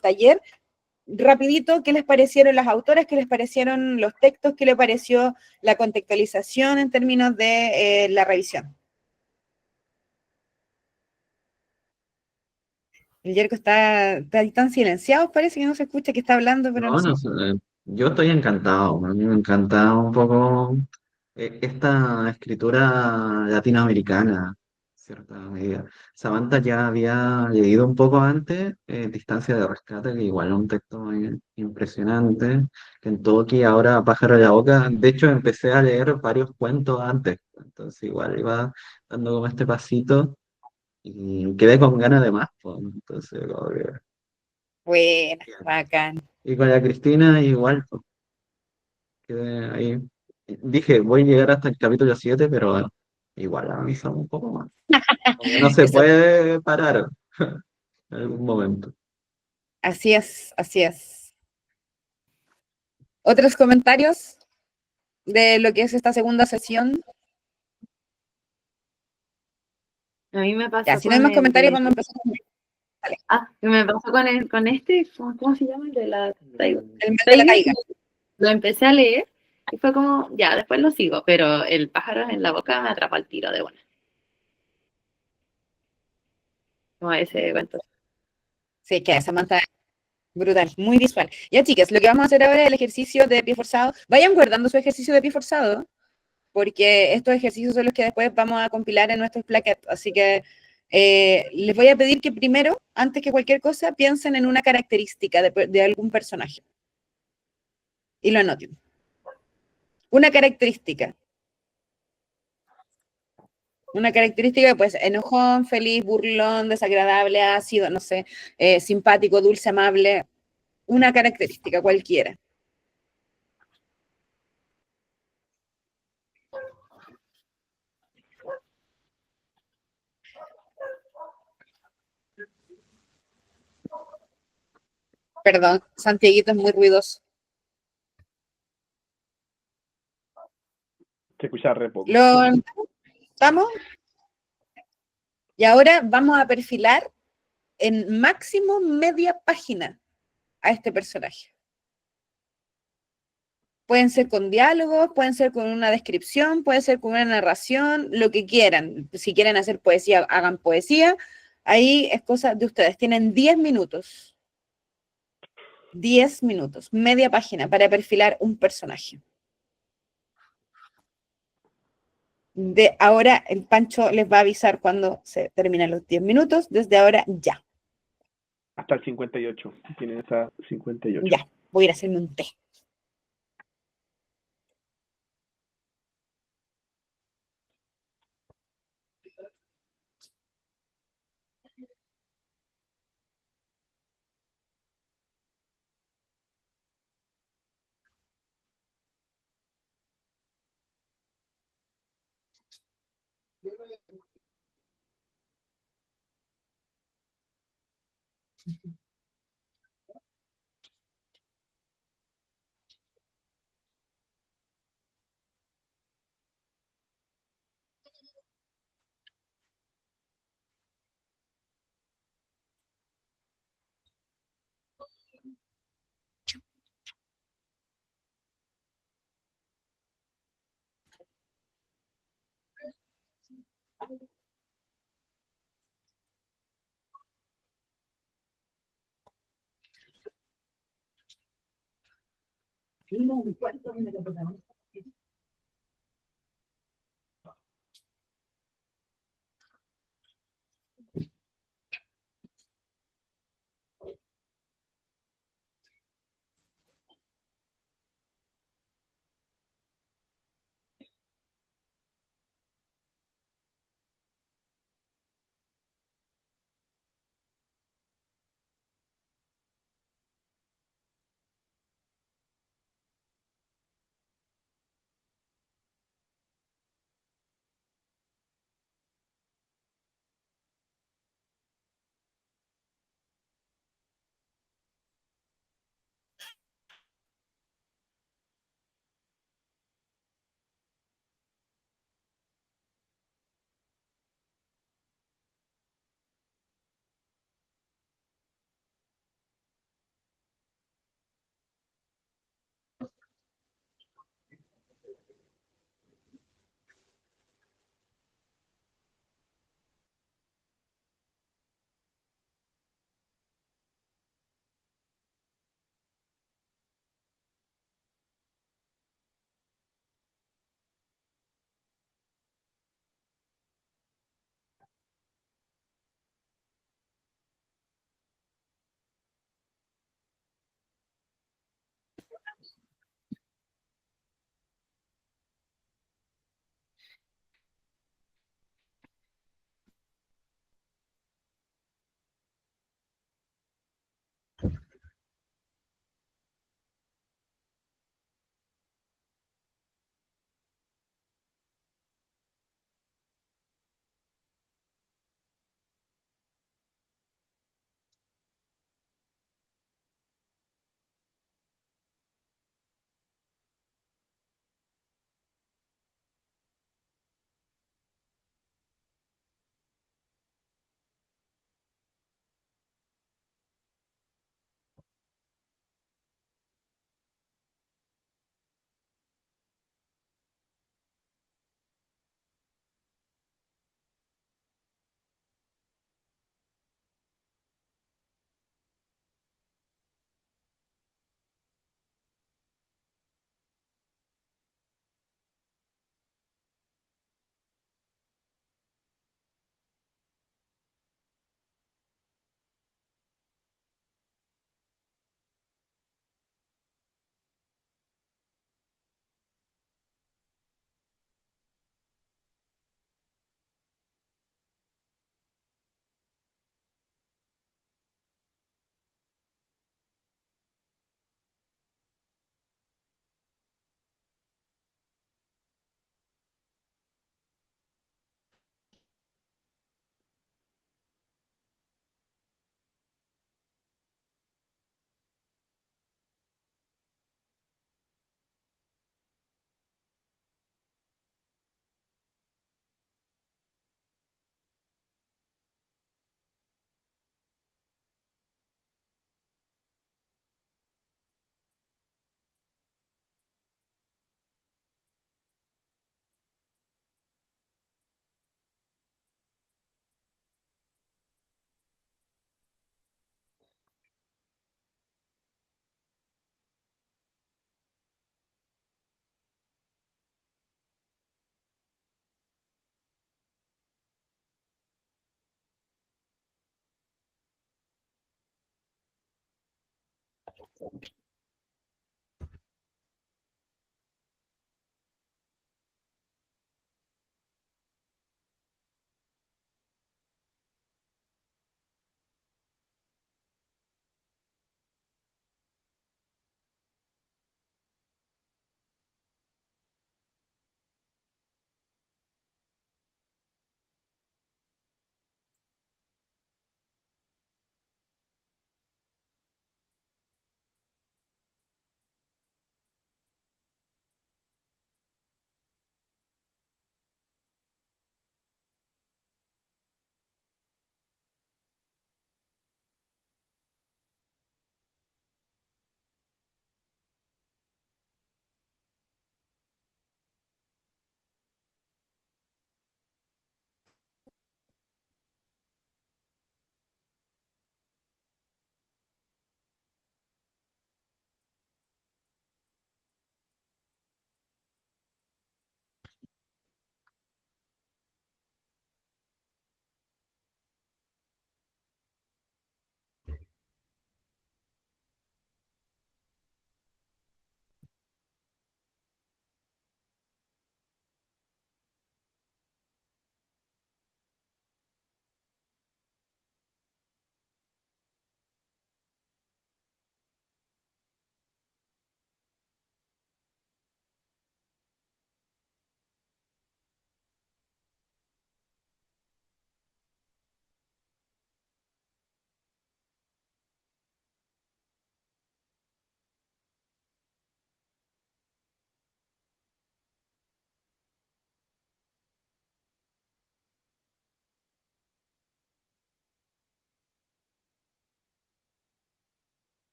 taller, rapidito, ¿qué les parecieron las autoras? ¿Qué les parecieron los textos? ¿Qué les pareció la contextualización en términos de la revisión? El Yerko está tan silenciado, parece que no se escucha que está hablando, pero no no, sé. no sé, yo estoy encantado, a mí me encanta un poco esta escritura latinoamericana, en cierta medida. Samantha ya había leído un poco antes, Distancia de Rescate, que igual es un texto muy impresionante. Kentucky, ahora Pájaro de la Boca. De hecho, empecé a leer varios cuentos antes, entonces igual iba dando como este pasito y quedé con ganas de más, pues. Entonces, como que, Buena, bien. bacán. Y con la Cristina igual, pues, quedé ahí. Dije, voy a llegar hasta el capítulo 7, pero igual aviso un poco más. Porque no se Eso, puede parar en algún momento. así es, así es. ¿Otros comentarios de lo que es esta segunda sesión? A mí me Ya, pasó si no hay con más el comentarios, de... vamos a empezar con me pasó con este, ¿cómo se llama? El de la el mes de la Tiger. taiga. Lo empecé a leer y fue como, ya, después lo sigo, pero el pájaro en la boca me atrapó al tiro de una. Como ese cuento. Sí, que Samantha, brutal, muy visual. Ya, chicas, lo que vamos a hacer ahora es el ejercicio de pie forzado. Vayan guardando su ejercicio de pie forzado, porque estos ejercicios son los que después vamos a compilar en nuestros plaquettes. Así que les voy a pedir que primero, antes que cualquier cosa, piensen en una característica de algún personaje y lo anoten. Una característica. Una característica, pues, enojón, feliz, burlón, desagradable, ácido, no sé, simpático, dulce, amable. Una característica cualquiera. Perdón, Santiaguito es muy ruidoso. Se escucha re poco. ¿Lo estamos? Y ahora vamos a perfilar en máximo media página a este personaje. Pueden ser con diálogos, pueden ser con una descripción, puede ser con una narración, lo que quieran. Si quieren hacer poesía, hagan poesía. Ahí es cosa de ustedes. Tienen 10 minutos. 10 minutos, media página para perfilar un personaje. De ahora el Pancho les va a avisar cuando se terminan los 10 minutos. Desde ahora ya. Hasta el 58. Tienen hasta 58. Ya. Voy a ir a hacerme un té.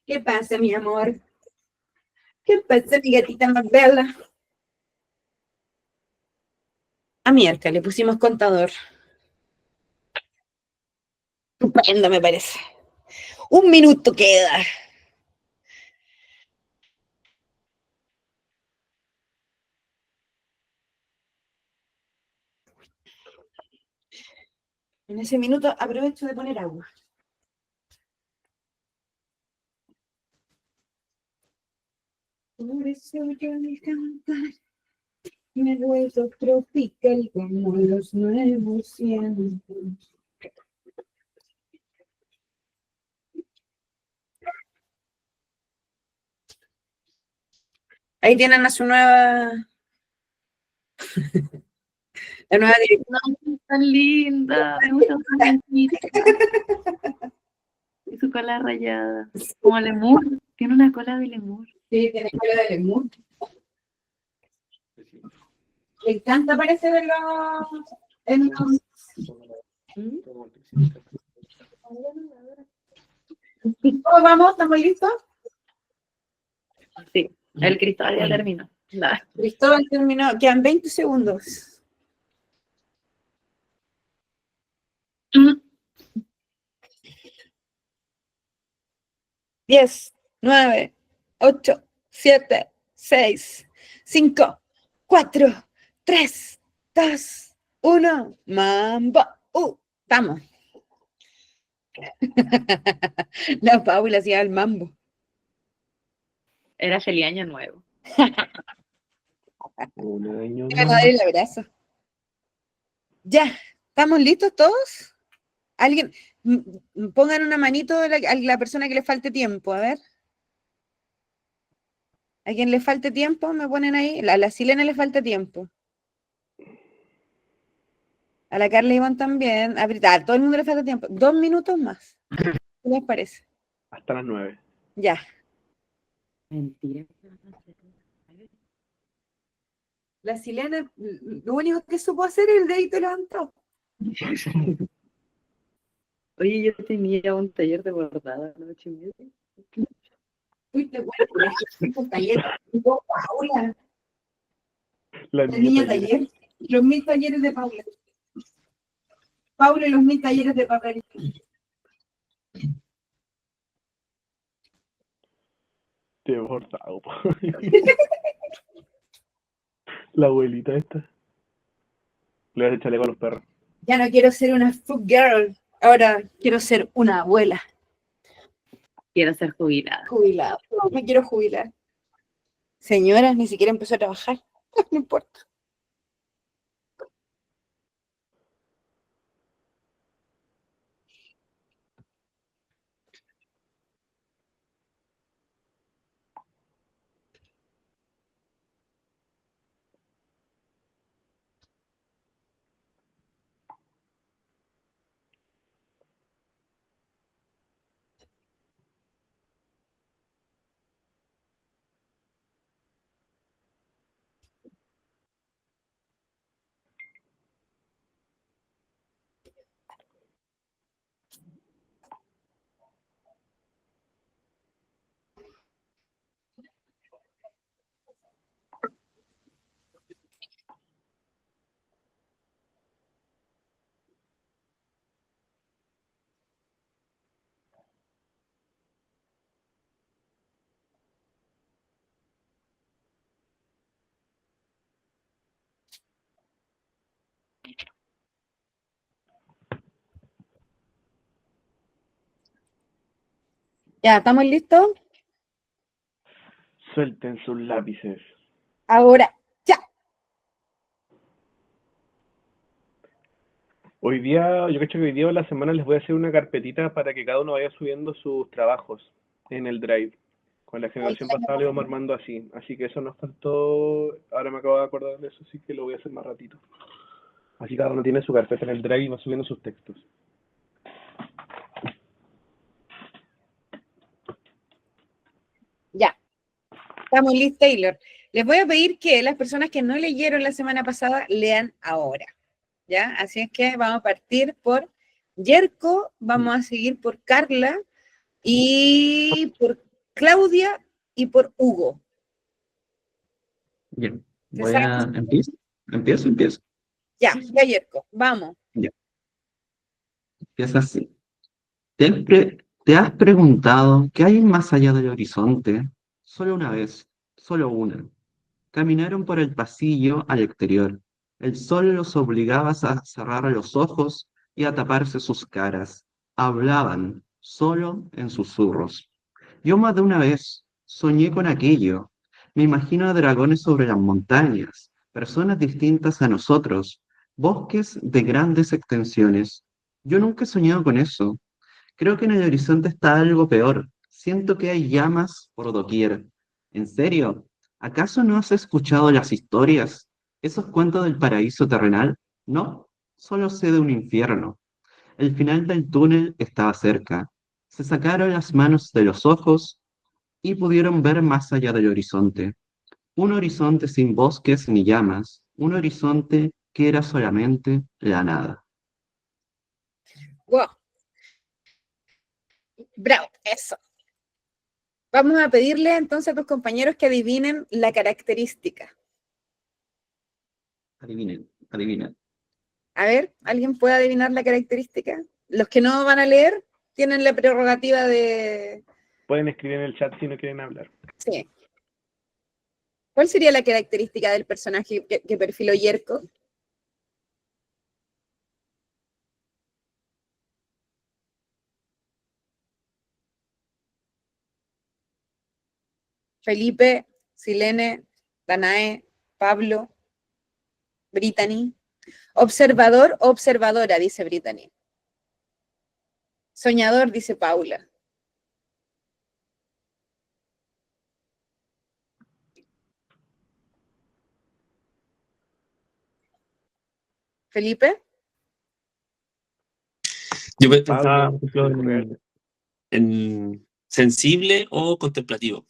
¿Qué pasa, mi amor? ¿Qué pasa, mi gatita más bella? A Mierka le pusimos contador. Estupendo, me parece. 1 minuto queda. En ese minuto aprovecho de poner agua. Por eso yo al cantar me vuelvo tropical como los nuevos vientos. Ahí tienen a su nueva, la nueva directora. No, tan linda. Me gusta su manchita. Y su cola rayada. Como lemur. Tiene una cola de lemur. Sí, tiene cola de lemur. Le encanta aparecer en los... ¿Cómo vamos? ¿Estamos listos? Sí, el cristal ya terminó. La- Cristóbal terminó. Quedan 20 segundos. Mm. 10, 9, 8, 7, 6, 5, 4, 3, 2, 1. Mambo. Vamos. La Paula hacía el mambo. Era feliz año nuevo. Un año Iban a dar el abrazo. Ya, ¿estamos listos todos? Alguien, pongan una manito a la persona que le falte tiempo, a ver. ¿A quien le falte tiempo? Me ponen ahí. A la Silena le falta tiempo. A la Carla Iván también. A todo el mundo le falta tiempo. 2 minutos más. ¿Qué les parece? hasta las 9. Ya. Mentira. La Silena, lo único que supo hacer es el dedito levantado. Oye, yo tenía un taller de bordado a las 8:30. Fuiste bueno, un taller. Paula, La la niña niña taller. taller. Los 1000 talleres de Paula. Paula y los 1000 talleres de papel. Te he bordado, po. La abuelita esta. Le das el chaleco a los perros. Ya no quiero ser una food girl. Ahora quiero ser una abuela Quiero ser jubilada. jubilada. Me quiero jubilar. Señora, ni siquiera empezó a trabajar. No importa. Ya, ¿estamos listos? Suelten sus lápices. Ahora, ya. Hoy día, yo creo que hoy día o la semana les voy a hacer una carpetita para que cada uno vaya subiendo sus trabajos en el Drive. Con la generación pasada lo íbamos armando así. Así que eso nos faltó. Ahora me acabo de acordar de eso, así que lo voy a hacer más ratito. Así cada uno tiene su carpeta en el Drive y va subiendo sus textos. Ya. Estamos listos, Taylor. Les voy a pedir que las personas que no leyeron la semana pasada lean ahora. ¿Ya? Así es que vamos a partir por Yerko, vamos a seguir por Carla y por Claudia y por Hugo. Bien, ¿Se voy sabe? a... Empiezo. Ya, Yerko, vamos. Ya, empieza así. ¿Te has preguntado qué hay más allá del horizonte? Solo una vez, solo una. Caminaron por el pasillo al exterior. El sol los obligaba a cerrar los ojos y a taparse sus caras. Hablaban, solo en susurros. Yo más de una vez soñé con aquello. Me imagino a dragones sobre las montañas, personas distintas a nosotros, bosques de grandes extensiones. Yo nunca he soñado con eso. Creo que en el horizonte está algo peor. Siento que hay llamas por doquier. ¿En serio? ¿Acaso no has escuchado las historias? ¿Esos cuentos del paraíso terrenal? No, solo sé de un infierno. El final del túnel estaba cerca. Se sacaron las manos de los ojos y pudieron ver más allá del horizonte. Un horizonte sin bosques ni llamas. Un horizonte que era solamente la nada. Wow, bravo, eso. Vamos a pedirle entonces a tus compañeros que adivinen la característica. Adivinen. A ver, ¿alguien puede adivinar la característica? Los que no van a leer tienen la prerrogativa de... Pueden escribir en el chat si no quieren hablar. Sí. ¿Cuál sería la característica del personaje que perfiló Yerko? Felipe, Silene, Danae, Pablo, Brittany. Observador o observadora, dice Brittany. Soñador, dice Paula. Felipe. Yo pensaba, Pablo, por ejemplo, en sensible o contemplativo.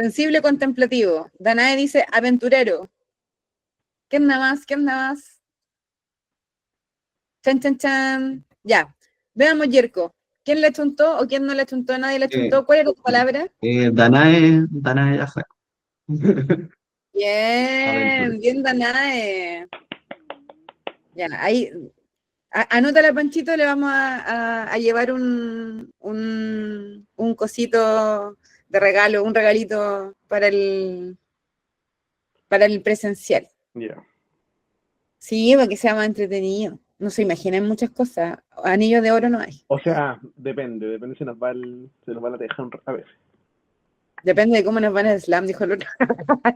Sensible, contemplativo. Danae dice aventurero. ¿Qué anda más? ¿Qué anda más? Chan, chan, chan. Ya. Veamos, Yerko. ¿Quién le chuntó o quién no le chuntó? ¿Nadie le chuntó? ¿Cuál era tu palabra? Danae ya fue. Bien, bien, Danae. Ya, ahí. Anótala, Panchito, le vamos a llevar un cosito de regalo, un regalito para el presencial. Ya. Sí, para que sea más entretenido. No se imaginen muchas cosas. Anillos de oro no hay. O sea, depende si nos va se nos va la teja a veces. Depende de cómo nos van el slam, dijo el otro.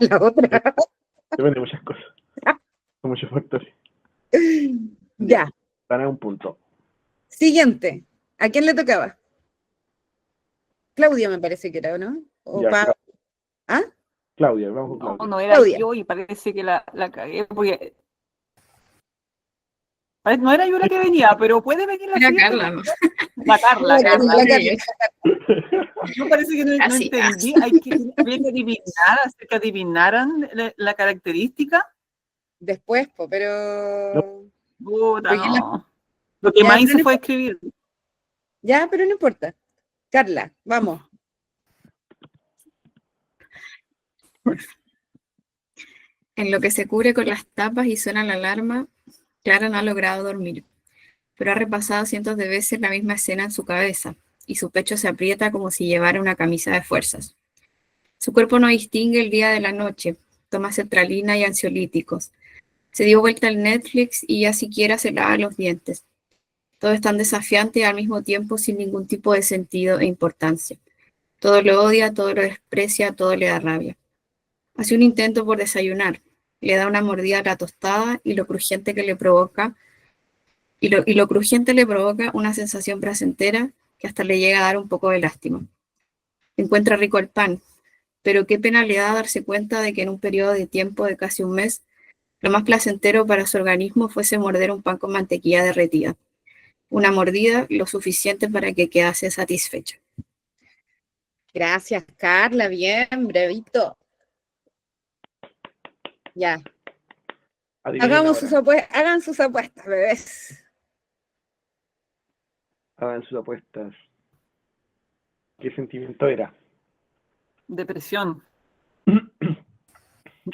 La otra. Depende de muchas cosas. Son muchos factores. Ya. Ganar un punto. Siguiente. ¿A quién le tocaba? Claudia me parece que era, ¿no? O Ya, pa- ¿Ah? Claudia, vamos con No, Claudia. no era Claudia. yo y parece que la cagué porque no era yo la que venía, pero puede venir la Era siguiente. Carla, ¿no? La Carla. La Carla. Yo parece que no Casi. entendí. Había que adivinar, hacer que adivinaran la característica. Después, pero... Puta, Pero no. Lo que Ya, más pero hice no fue escribir. Ya, pero no importa. Carla, vamos. En lo que se cubre con las tapas y suena la alarma, Clara no ha logrado dormir, pero ha repasado cientos de veces la misma escena en su cabeza, y su pecho se aprieta como si llevara una camisa de fuerzas. Su cuerpo no distingue el día de la noche, toma sertralina y ansiolíticos. Se dio vuelta al Netflix y ya siquiera se lava los dientes. Todo es tan desafiante y al mismo tiempo sin ningún tipo de sentido e importancia. Todo lo odia, todo lo desprecia, todo le da rabia. Hace un intento por desayunar, le da una mordida a la tostada y lo crujiente que le provoca, y lo crujiente le provoca una sensación placentera que hasta le llega a dar un poco de lástima. Encuentra rico el pan, pero qué pena le da darse cuenta de que en un periodo de tiempo de casi un mes, lo más placentero para su organismo fuese morder un pan con mantequilla derretida. Una mordida lo suficiente para que quedase satisfecha. Gracias, Carla. Bien, brevito. Ya. Adivinen ahora. Hagan sus apuestas, bebés. Hagan sus apuestas. ¿Qué sentimiento era? Depresión.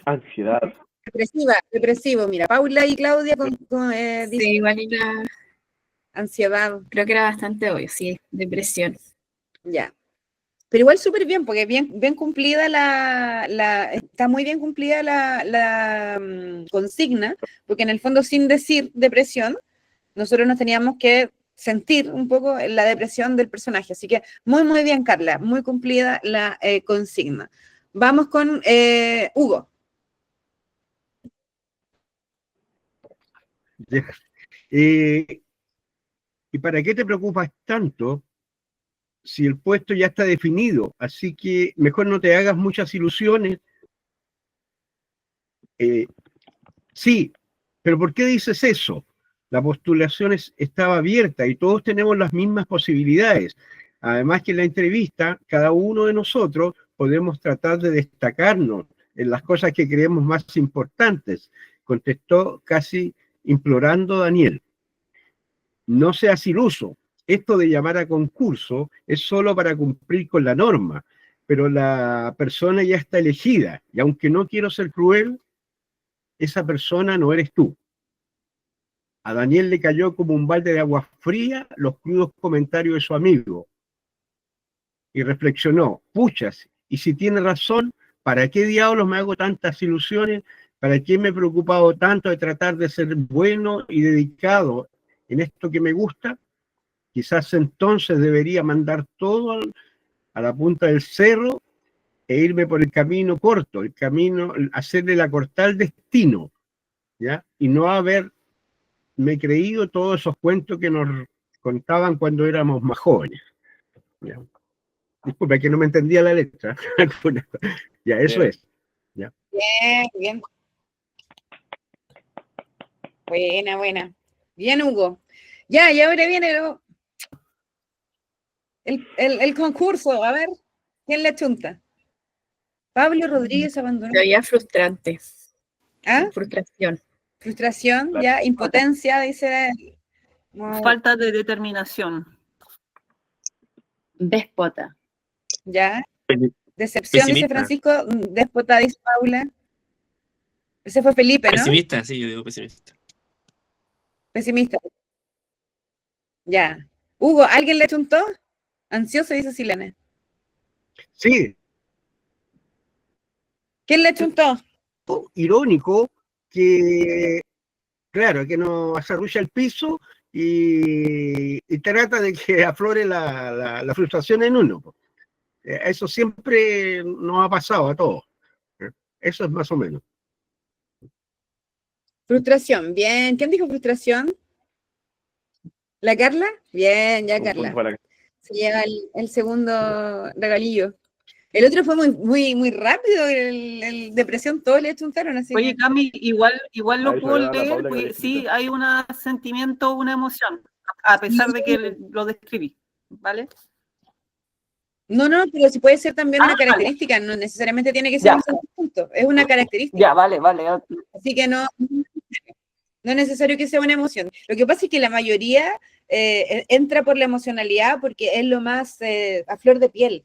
Ansiedad. Depresivo. Mira, Paula y Claudia Sí, dicen igual era, ansiedad. creo que era bastante obvio, sí, depresión. Ya. Pero igual súper bien, porque bien cumplida está muy bien cumplida la consigna, porque en el fondo sin decir depresión, nosotros nos teníamos que sentir un poco la depresión del personaje. Así que muy, muy bien, Carla, muy cumplida la consigna. Vamos con Hugo. Ya. ¿Y para qué te preocupas tanto si el puesto ya está definido? Así que mejor no te hagas muchas ilusiones. Sí, pero ¿por qué dices eso? La postulación estaba abierta y todos tenemos las mismas posibilidades. Además que en la entrevista, cada uno de nosotros podemos tratar de destacarnos en las cosas que creemos más importantes, contestó casi implorando Daniel. No seas iluso. Esto de llamar a concurso es solo para cumplir con la norma, pero la persona ya está elegida y aunque no quiero ser cruel, esa persona no eres tú. A Daniel le cayó como un balde de agua fría los crudos comentarios de su amigo y reflexionó, puchas, y si tiene razón, ¿para qué diablos me hago tantas ilusiones? ¿Para qué me he preocupado tanto de tratar de ser bueno y dedicado en esto que me gusta? Quizás entonces debería mandar todo a la punta del cerro e irme por el camino corto, el camino, hacerle la cortada al destino, ¿ya? Y no haberme creído todos esos cuentos que nos contaban cuando éramos más jóvenes. ¿Ya? Disculpa, que no me entendía la letra. Ya, eso es. ¿Ya? Bien. Buena. Bien, Hugo. Ya, y ahora viene el concurso. A ver, ¿quién le chunta? Pablo Rodríguez abandonó. Sería frustrante. ¿Ah? Frustración. Frustración, Claro. ya, impotencia, dice. Falta de determinación. Déspota. Ya. Decepción, dice Pesimista. Francisco. Déspota, dice Paula. Ese fue Felipe, ¿no? Pesimista, sí, yo digo pesimista. Pesimista. Ya. Hugo, ¿alguien le chuntó? Ansioso, dice Silene. Sí, ¿Quién le chuntó? irónico que, claro, que no arrulla el piso y trata de que aflore la frustración en uno. Eso siempre nos ha pasado a todos. Eso es más o menos. Frustración, bien. ¿Quién dijo frustración? ¿La Carla? Bien, ya Un punto Carla. para Se lleva el segundo regalillo. El otro fue muy rápido, el depresión, todos le chuntaron así. Oye, Cami, igual lo Ahí puedo se le da a la leer, Paula que porque lo sí, escrito. hay un sentimiento, una emoción, a pesar de que lo describí, ¿vale? No, pero si puede ser también una Vale. característica, no necesariamente tiene que ser Ya. un sentimiento, es una característica. Ya, vale. Así que no es necesario que sea una emoción. Lo que pasa es que la mayoría entra por la emocionalidad porque es lo más a flor de piel,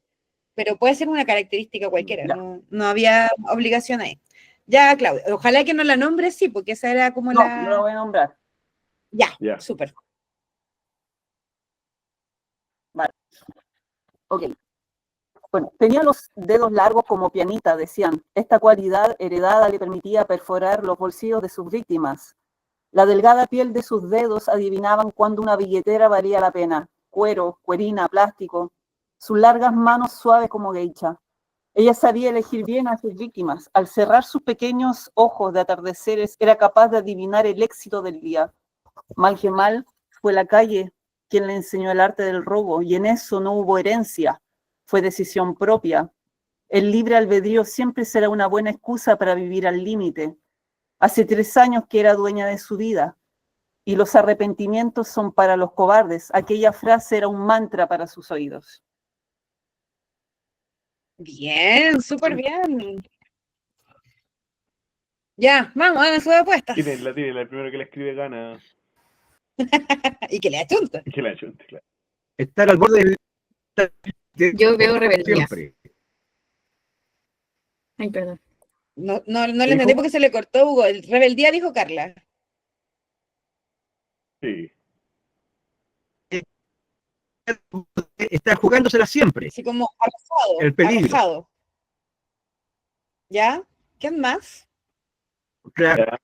pero puede ser una característica cualquiera, Ya. no había obligación ahí. Ya, Claudia, ojalá que no la nombres, sí, porque esa era como No lo voy a nombrar. Ya, súper. Vale. Ok. Bueno, tenía los dedos largos como pianita, decían. Esta cualidad heredada le permitía perforar los bolsillos de sus víctimas. La delgada piel de sus dedos adivinaban cuándo una billetera valía la pena. Cuero, cuerina, plástico. Sus largas manos suaves como geisha. Ella sabía elegir bien a sus víctimas. Al cerrar sus pequeños ojos de atardeceres, era capaz de adivinar el éxito del día. Mal que mal, fue la calle quien le enseñó el arte del robo, y en eso no hubo herencia. Fue decisión propia. El libre albedrío siempre será una buena excusa para vivir al límite. Hace 3 años que era dueña de su vida, y los arrepentimientos son para los cobardes. Aquella frase era un mantra para sus oídos. Bien, súper bien. Ya, vamos, hagan sus apuestas. Tírenla, el primero que la escribe gana. Y que le achunta. Y que la chunte, claro. Estar al borde Yo veo rebeldía. siempre. Ay, perdón. No le entendí porque se le cortó, Hugo. El rebeldía dijo Carla. Sí. Está jugándosela siempre. Así como arrojado. El peligro. Arrojado. ¿Ya? ¿Quién más? Claro.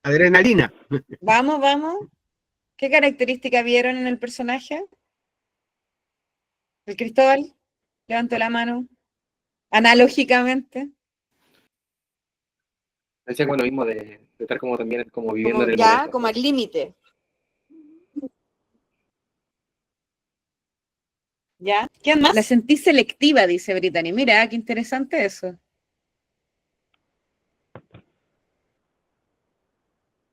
Adrenalina. Vamos. ¿Qué característica vieron en el personaje? El Cristóbal levantó la mano. Analógicamente. Decía como lo mismo de estar como también como viviendo en el Ya, momento. como al límite. ¿Ya? ¿Quién más? La sentí selectiva, dice Brittany. Mira, qué interesante eso.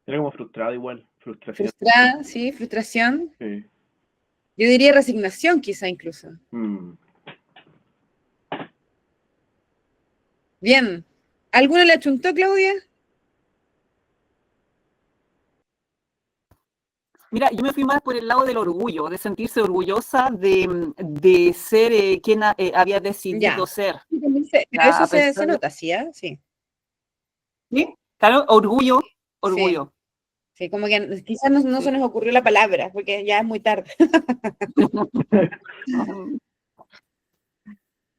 Era como frustrado igual. Frustración. Frustrada, sí, frustración. Sí. Yo diría resignación, quizá incluso. Bien. ¿Alguno le achuntó, Claudia? Mira, yo me fui más por el lado del orgullo, de sentirse orgullosa de ser quien había decidido ser. Pero eso se nota, ¿sí? Sí. ¿Sí? Claro, orgullo. Sí, como que quizás no se nos ocurrió la palabra, porque ya es muy tarde.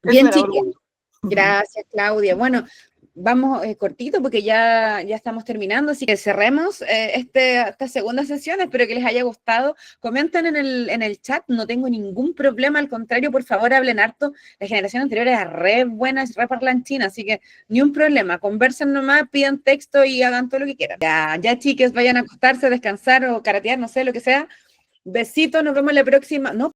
Bien, chicos. Gracias, Claudia. Bueno, vamos cortito porque ya estamos terminando, así que cerremos esta segunda sesión. Espero que les haya gustado. Comenten en el chat, no tengo ningún problema, al contrario, por favor, hablen harto. La generación anterior era re buena, re parlanchina, así que ni un problema. Conversen nomás, pidan texto y hagan todo lo que quieran. Ya chicos, vayan a acostarse, descansar o karatear, no sé, lo que sea. Besitos, nos vemos la próxima. No,